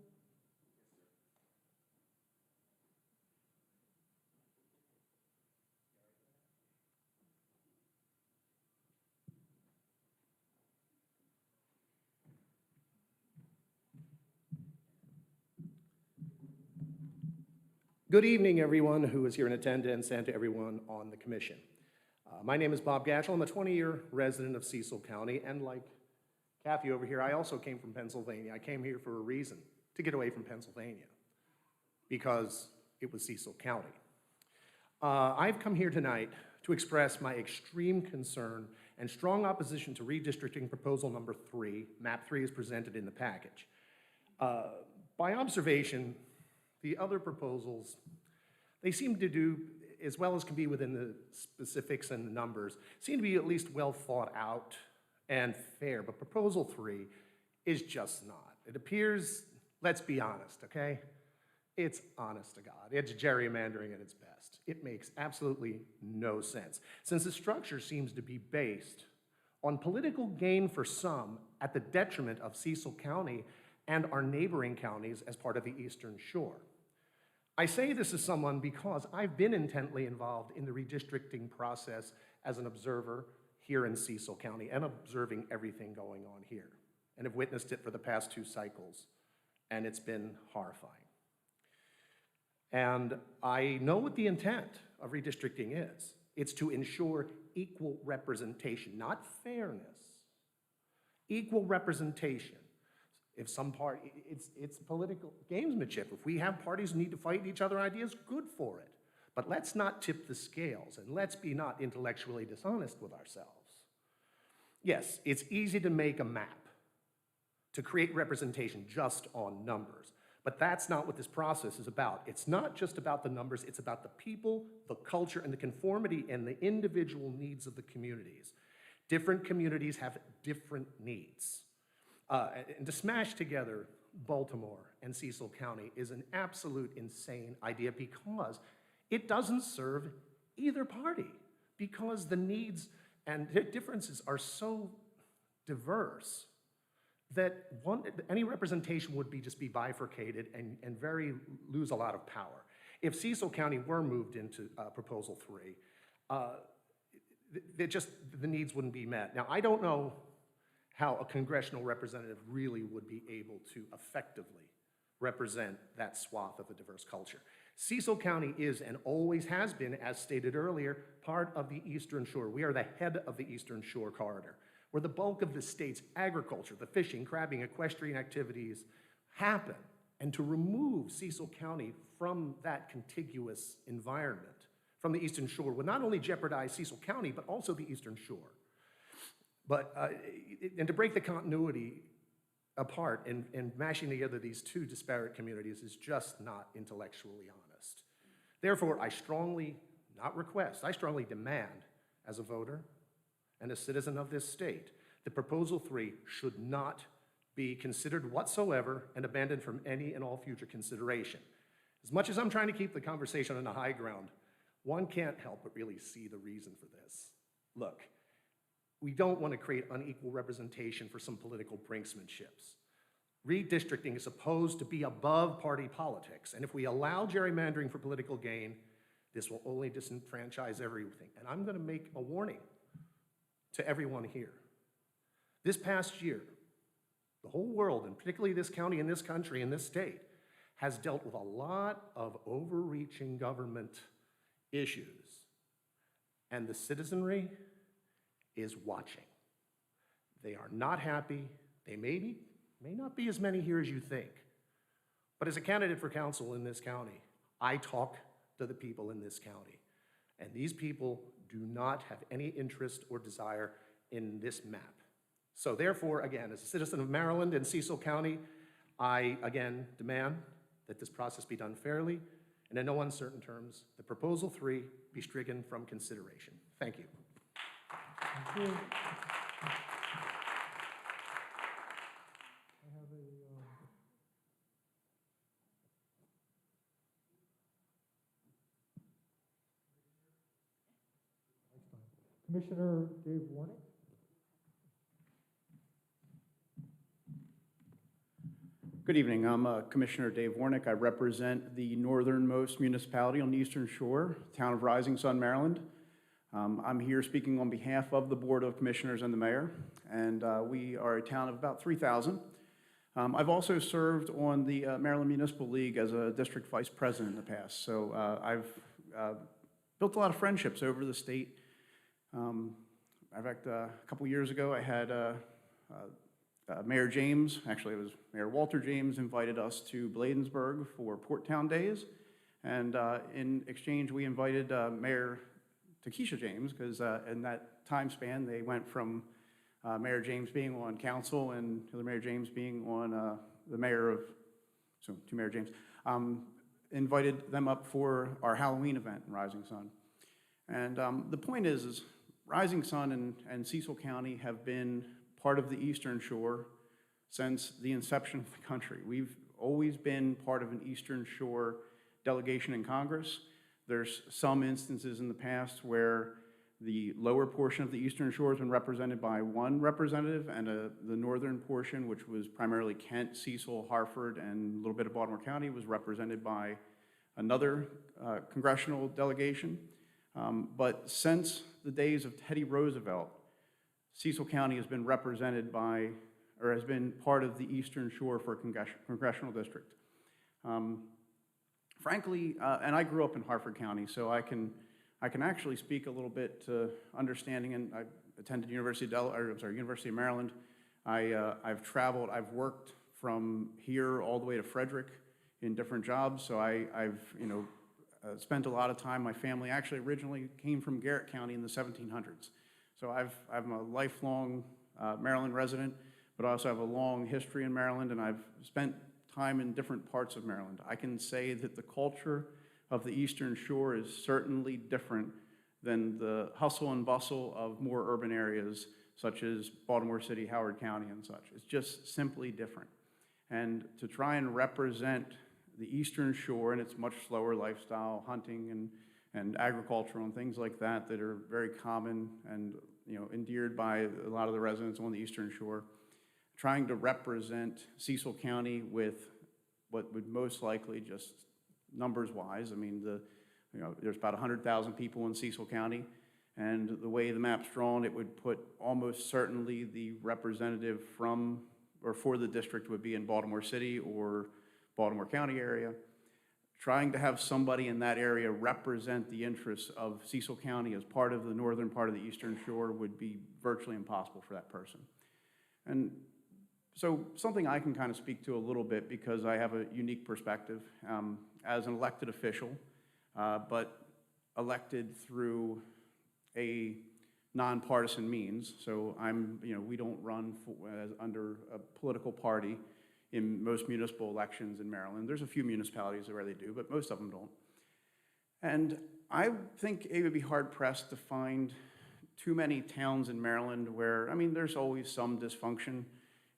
Good evening, everyone who is here in attendance, and to everyone on the commission. My name is Bob Gatchell. I'm a 20-year resident of Cecil County, and like Kathy over here, I also came from Pennsylvania. I came here for a reason, to get away from Pennsylvania, because it was Cecil County. I've come here tonight to express my extreme concern and strong opposition to redistricting proposal number 3. Map 3 is presented in the package. By observation, the other proposals, they seem to do, as well as can be within the specifics and the numbers, seem to be at least well thought out and fair, but proposal 3 is just not. It appears, let's be honest, okay? It's honest to God. It's gerrymandering at its best. It makes absolutely no sense, since the structure seems to be based on political gain for some at the detriment of Cecil County and our neighboring counties as part of the Eastern Shore. I say this as someone because I've been intently involved in the redistricting process as an observer here in Cecil County and observing everything going on here, and have witnessed it for the past 2 cycles, and it's been horrifying. And I know what the intent of redistricting is. It's to ensure equal representation, not fairness, equal representation. If some party, it's political gamesmanship. If we have parties who need to fight each other ideas, good for it. But let's not tip the scales, and let's be not intellectually dishonest with ourselves. Yes, it's easy to make a map, to create representation just on numbers. But that's not what this process is about. It's not just about the numbers, it's about the people, the culture, and the conformity and the individual needs of the communities. Different communities have different needs. And to smash together Baltimore and Cecil County is an absolute insane idea because it doesn't serve either party, because the needs and the differences are so diverse that any representation would just be bifurcated and lose a lot of power. If Cecil County were moved into Proposal 3, the needs wouldn't be met. Now, I don't know how a congressional representative really would be able to effectively represent that swath of a diverse culture. Cecil County is and always has been, as stated earlier, part of the Eastern Shore. We are the head of the Eastern Shore corridor, where the bulk of the state's agriculture, the fishing, crabbing, equestrian activities happen. And to remove Cecil County from that contiguous environment, from the Eastern Shore, would not only jeopardize Cecil County, but also the Eastern Shore. And to break the continuity apart and mashing together these two disparate communities is just not intellectually honest. Therefore, I strongly demand, as a voter and a citizen of this state, that Proposal 3 should not be considered whatsoever and abandoned from any and all future consideration. As much as I'm trying to keep the conversation on a high ground, one can't help but really see the reason for this. Look, we don't want to create unequal representation for some political brinksmanships. Redistricting is supposed to be above party politics, and if we allow gerrymandering for political gain, this will only disenfranchise everything. And I'm going to make a warning to everyone here. This past year, the whole world, and particularly this county and this country and this state, has dealt with a lot of overreaching government issues, and the citizenry is watching. They are not happy. They may not be as many here as you think. But as a candidate for council in this county, I talk to the people in this county. And these people do not have any interest or desire in this map. So therefore, again, as a citizen of Maryland and Cecil County, I again demand that this process be done fairly and in no uncertain terms, that Proposal 3 be stricken from consideration. Thank you. Thank you. I have Commissioner Dave Warnick. Good evening. I'm Commissioner Dave Warnick. I represent the northernmost municipality on the Eastern Shore, town of Rising Sun, Maryland. I'm here speaking on behalf of the Board of Commissioners and the Mayor, and we are a town of about 3,000. I've also served on the Maryland Municipal League as a district vice president in the past, so I've built a lot of friendships over the state. In fact, a couple years ago, I had Mayor James, actually it was Mayor Walter James, invited us to Bladensburg for Port Town Days, and in exchange we invited Mayor Takesha James, because in that time span they went from Mayor James being on council and the Mayor James being on the mayor of, so to Mayor James, invited them up for our Halloween event in Rising Sun. And the point is Rising Sun and Cecil County have been part of the Eastern Shore since the inception of the country. We've always been part of an Eastern Shore delegation in Congress. There's some instances in the past where the lower portion of the Eastern Shore has been represented by one representative, and the northern portion, which was primarily Kent, Cecil, Hartford, and a little bit of Baltimore County, was represented by another congressional delegation. But since the days of Teddy Roosevelt, Cecil County has been represented by, or has been part of the Eastern Shore for a congressional district. Frankly, and I grew up in Hartford County, so I can actually speak a little bit to understanding, and I attended University of Maryland. I've traveled, I've worked from here all the way to Frederick in different jobs, so I've spent a lot of time. My family actually originally came from Garrett County in the 1700s. So I'm a lifelong Maryland resident, but I also have a long history in Maryland, and I've spent time in different parts of Maryland. I can say that the culture of the Eastern Shore is certainly different than the hustle and bustle of more urban areas such as Baltimore City, Howard County, and such. It's just simply different. And to try and represent the Eastern Shore and its much slower lifestyle, hunting and agricultural and things like that that are very common and endeared by a lot of the residents on the Eastern Shore, trying to represent Cecil County with what would most likely, just numbers-wise, I mean, there's about 100,000 people in Cecil County, and the way the map's drawn, it would put almost certainly the representative from or for the district would be in Baltimore City or Baltimore County area. Trying to have somebody in that area represent the interests of Cecil County as part of the northern part of the Eastern Shore would be virtually impossible for that person. And so something I can kind of speak to a little bit because I have a unique perspective as an elected official, but elected through a nonpartisan means. So we don't run under a political party in most municipal elections in Maryland. There's a few municipalities where they do, but most of them don't. And I think it would be hard-pressed to find too many towns in Maryland where, there's always some dysfunction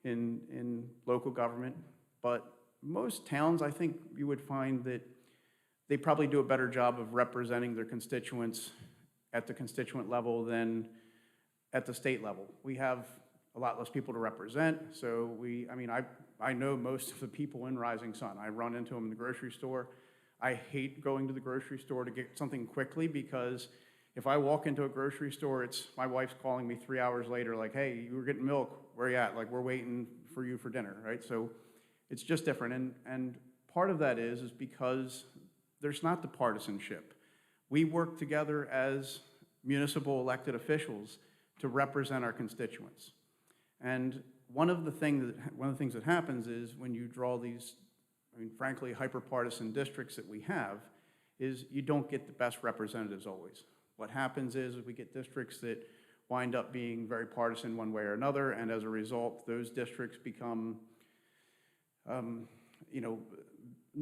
in local government, but most towns, I think you would find that they probably do a better job of representing their constituents at the constituent level than at the state level. We have a lot less people to represent, so I know most of the people in Rising Sun. I run into them in the grocery store. I hate going to the grocery store to get something quickly because if I walk into a grocery store, it's my wife's calling me 3 hours later like, hey, you were getting milk, where you at? Like, we're waiting for you for dinner, right? So it's just different, and part of that is because there's not the partisanship. We work together as municipal elected officials to represent our constituents. And one of the things that happens is when you draw these, frankly, hyper-partisan districts that we have, is you don't get the best representatives always. What happens is we get districts that wind up being very partisan one way or another, and as a result, those districts become,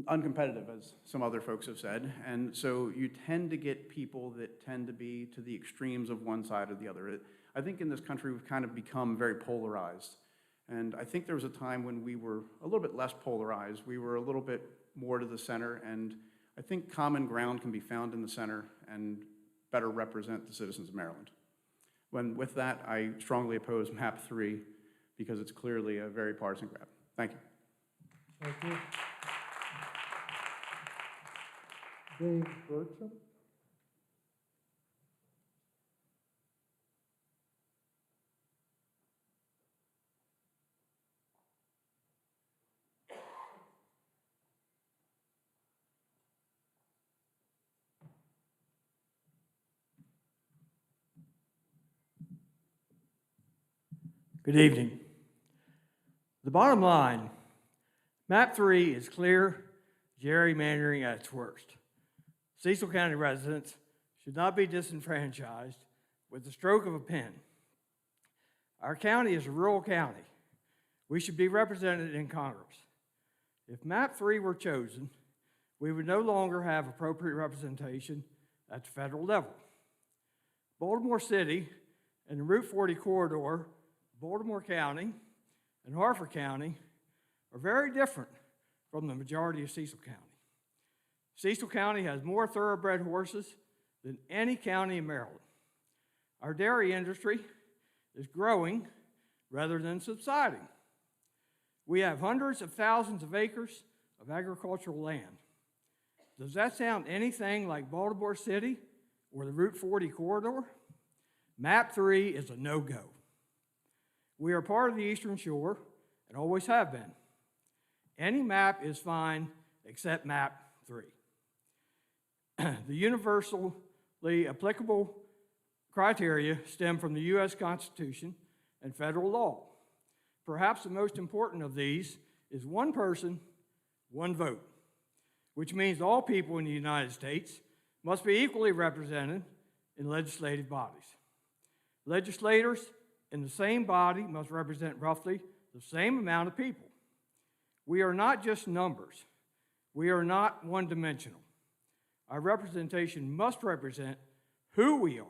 uncompetitive, as some other folks have said. And so you tend to get people that tend to be to the extremes of one side or the other. I think in this country, we've kind of become very polarized. And I think there was a time when we were a little bit less polarized. We were a little bit more to the center, and I think common ground can be found in the center and better represent the citizens of Maryland. With that, I strongly oppose Map 3 because it's clearly a very partisan grab. Thank you. Thank you. Dave Bertram? Good evening. The bottom line, Map 3 is clear gerrymandering at its worst. Cecil County residents should not be disenfranchised with the stroke of a pen. Our county is a rural county. We should be represented in Congress. If Map 3 were chosen, we would no longer have appropriate representation at the federal level. Baltimore City and the Route 40 corridor, Baltimore County and Harford County are very different from the majority of Cecil County. Cecil County has more thoroughbred horses than any county in Maryland. Our dairy industry is growing rather than subsiding. We have hundreds of thousands of acres of agricultural land. Does that sound anything like Baltimore City or the Route 40 corridor? Map 3 is a no-go. We are part of the Eastern Shore and always have been. Any map is fine except Map 3. The universally applicable criteria stem from the U.S. Constitution and federal law. Perhaps the most important of these is one person, one vote, which means all people in the United States must be equally represented in legislative bodies. Legislators in the same body must represent roughly the same amount of people. We are not just numbers. We are not one-dimensional. Our representation must represent who we are.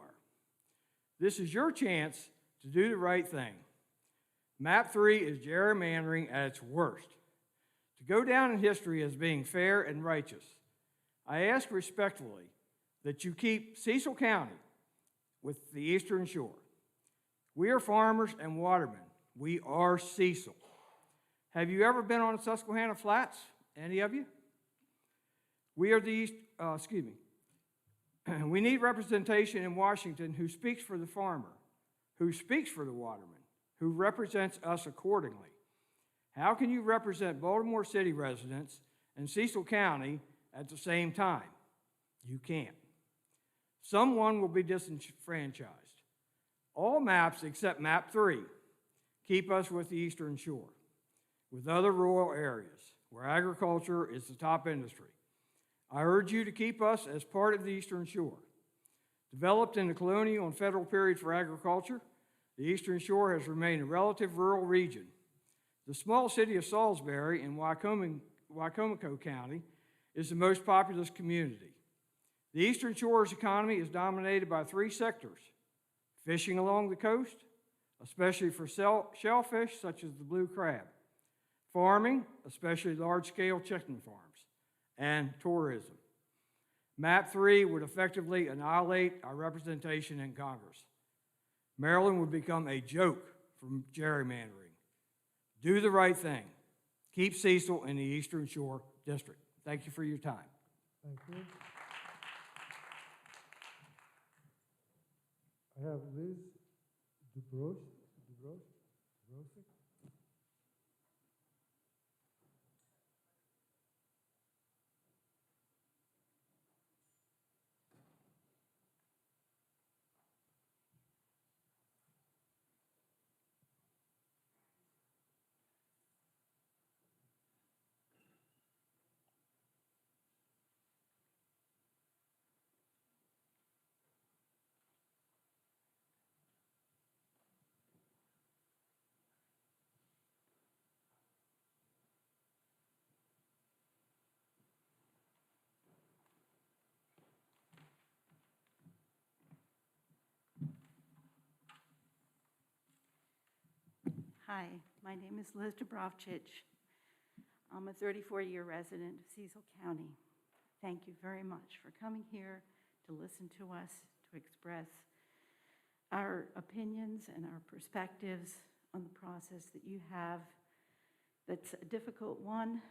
This is your chance to do the right thing. Map 3 is gerrymandering at its worst. To go down in history as being fair and righteous, I ask respectfully that you keep Cecil County with the Eastern Shore. We are farmers and watermen. We are Cecil. Have you ever been on Susquehanna Flats? Any of you? We are the we need representation in Washington who speaks for the farmer, who speaks for the waterman, who represents us accordingly. How can you represent Baltimore City residents and Cecil County at the same time? You can't. Someone will be disenfranchised. All maps except map 3 keep us with the Eastern Shore, with other rural areas where agriculture is the top industry. I urge you to keep us as part of the Eastern Shore. Developed in the colonial and federal period for agriculture, the Eastern Shore has remained a relative rural region. The small city of Salisbury in Wycomico County is the most populous community. The Eastern Shore's economy is dominated by 3 sectors: fishing along the coast, especially for shellfish such as the blue crab, farming, especially large-scale chicken farms, and tourism. Map 3 would effectively annihilate our representation in Congress. Maryland would become a joke from gerrymandering. Do the right thing. Keep Cecil in the Eastern Shore District. Thank you for your time. Thank you. I have Liz Dubrosik. Hi, my name is Liz Dubrovchich. I'm a 34-year resident of Cecil County. Thank you very much for coming here to listen to us, to express our opinions and our perspectives on the process that you have. That's a difficult one,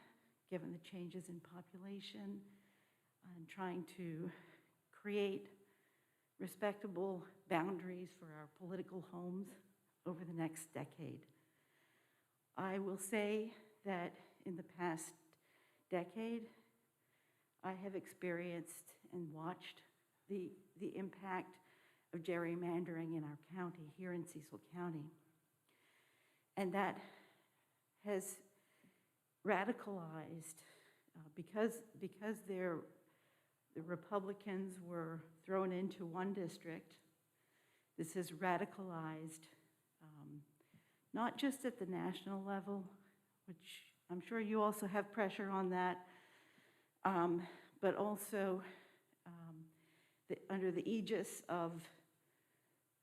given the changes in population and trying to create respectable boundaries for our political homes over the next decade. I will say that in the past decade, I have experienced and watched the impact of gerrymandering in our county, here in Cecil County. And that has radicalized, because the Republicans were thrown into one district, this has radicalized not just at the national level, which I'm sure you also have pressure on that, but also under the aegis of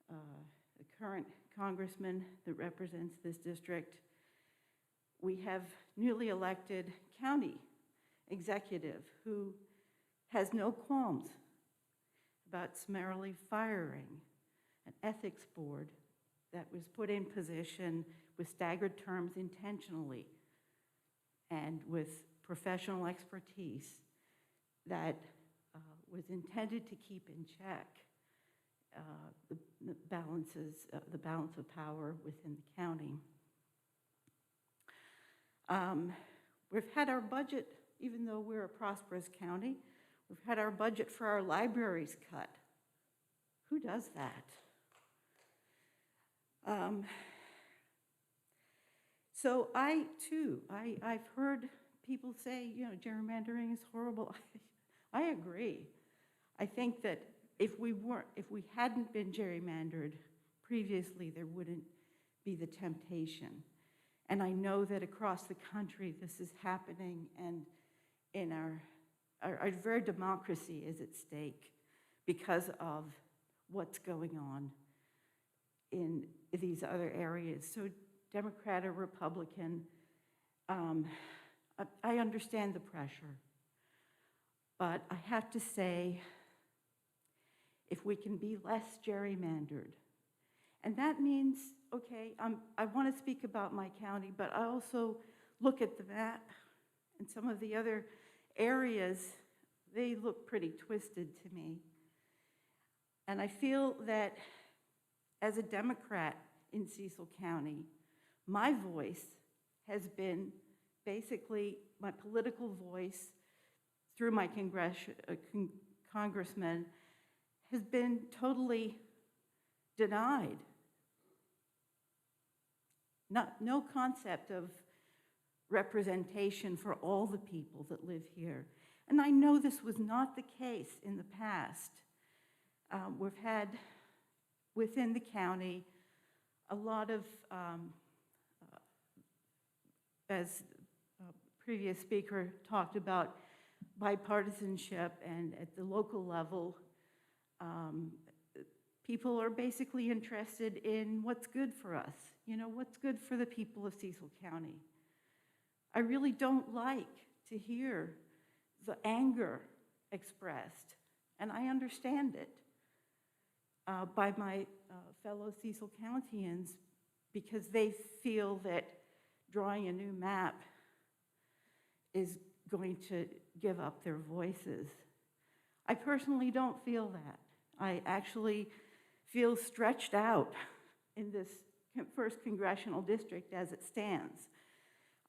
the current congressman that represents this district. We have newly elected county executive who has no qualms about summarily firing an ethics board that was put in position with staggered terms intentionally and with professional expertise that was intended to keep in check the balance of power within the county. We've had our budget, even though we're a prosperous county, we've had our budget for our libraries cut. Who does that? So I've heard people say, gerrymandering is horrible. I agree. I think that if we hadn't been gerrymandered previously, there wouldn't be the temptation. And I know that across the country this is happening, and in our very democracy is at stake because of what's going on in these other areas. So Democrat or Republican, I understand the pressure, but I have to say, if we can be less gerrymandered, and that means, okay, I want to speak about my county, but I also look at the map and some of the other areas, they look pretty twisted to me. And I feel that as a Democrat in Cecil County, my voice has been basically my political voice through my congressman has been totally denied. No concept of representation for all the people that live here. And I know this was not the case in the past. We've had within the county a lot of, as a previous speaker talked about, bipartisanship, and at the local level, people are basically interested in what's good for us, what's good for the people of Cecil County. I really don't like to hear the anger expressed, and I understand it by my fellow Cecil Countyans, because they feel that drawing a new map is going to give up their voices. I personally don't feel that. I actually feel stretched out in this first congressional district as it stands.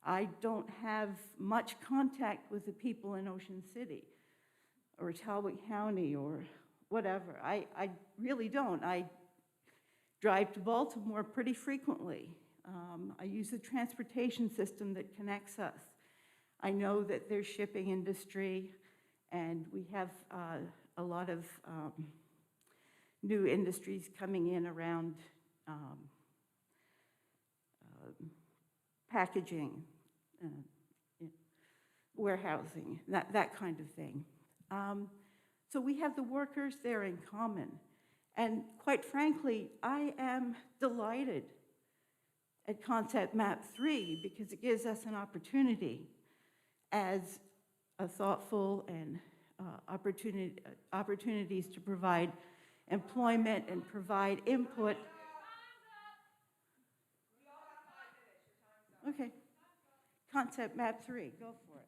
I don't have much contact with the people in Ocean City or Talbot County or whatever. I really don't. I drive to Baltimore pretty frequently. I use the transportation system that connects us. I know that there's shipping industry, and we have a lot of new industries coming in around packaging, warehousing, that kind of thing. So we have the workers there in common. And quite frankly, I am delighted at Concept Map 3 because it gives us an opportunity as a thoughtful and opportunities to provide employment and provide input. Okay. Concept Map 3, go for it.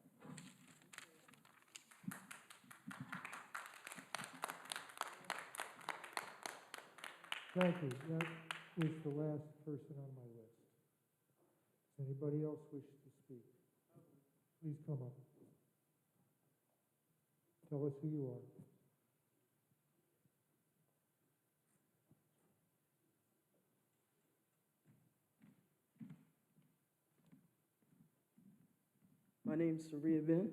Thank you. That was the last person on my list. Does anybody else wish to speak? Please come up. Tell us who you are. My name is Saria Ben.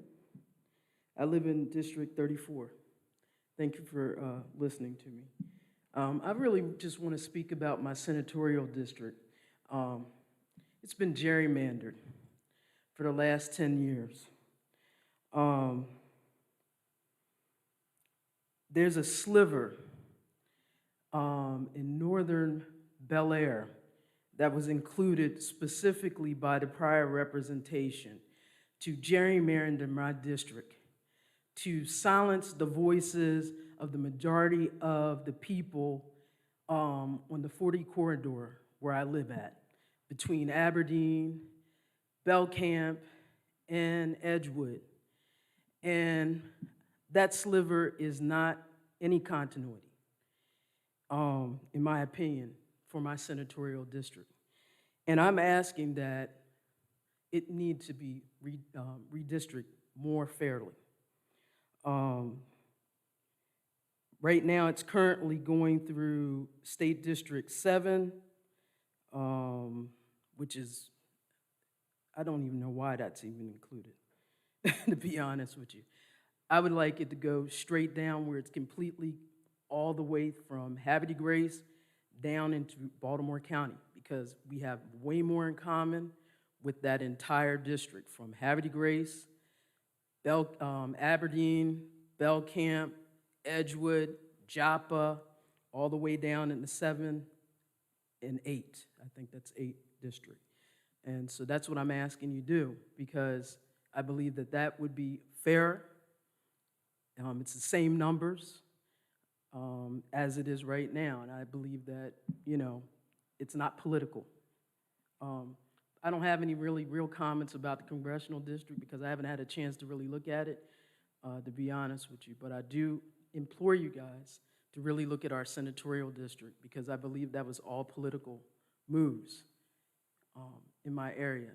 I live in District 34. Thank you for listening to me. I really just want to speak about my senatorial district. It's been gerrymandered for the last 10 years. There's a sliver in northern Bel Air that was included specifically by the prior representation to gerrymander my district, to silence the voices of the majority of the people on the 40 corridor where I live at, between Aberdeen, Belcamp, and Edgewood. And that sliver is not any continuity, in my opinion, for my senatorial district. And I'm asking that it need to be redistricted more fairly. Right now, it's currently going through State District 7, which is, I don't even know why that's even included, to be honest with you. I would like it to go straight down where it's completely all the way from Havre de Grace down into Baltimore County, because we have way more in common with that entire district, from Havre de Grace, Aberdeen, Belcamp, Edgewood, Joppa, all the way down in the 7 and 8. I think that's 8 district. And so that's what I'm asking you to do, because I believe that that would be fair. It's the same numbers as it is right now, and I believe that, you know, it's not political. I don't have any real comments about the congressional district because I haven't had a chance to really look at it, to be honest with you. But I do implore you guys to really look at our senatorial district, because I believe that was all political moves in my area.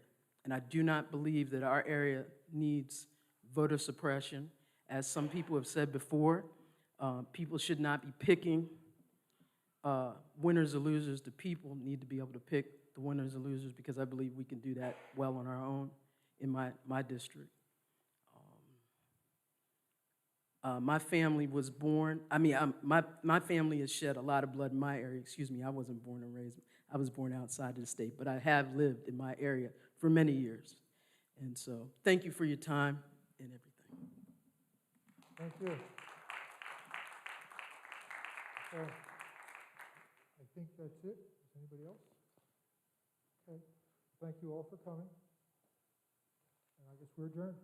And I do not believe that our area needs voter suppression. As some people have said before, people should not be picking winners or losers. The people need to be able to pick the winners and losers, because I believe we can do that well on our own in my district. My family was born, my family has shed a lot of blood in my area. Excuse me, I wasn't born and raised. I was born outside of the state, but I have lived in my area for many years. And so thank you for your time and everything. Thank you. I think that's it. Is anybody else? Okay. Thank you all for coming. And I guess we're adjourned.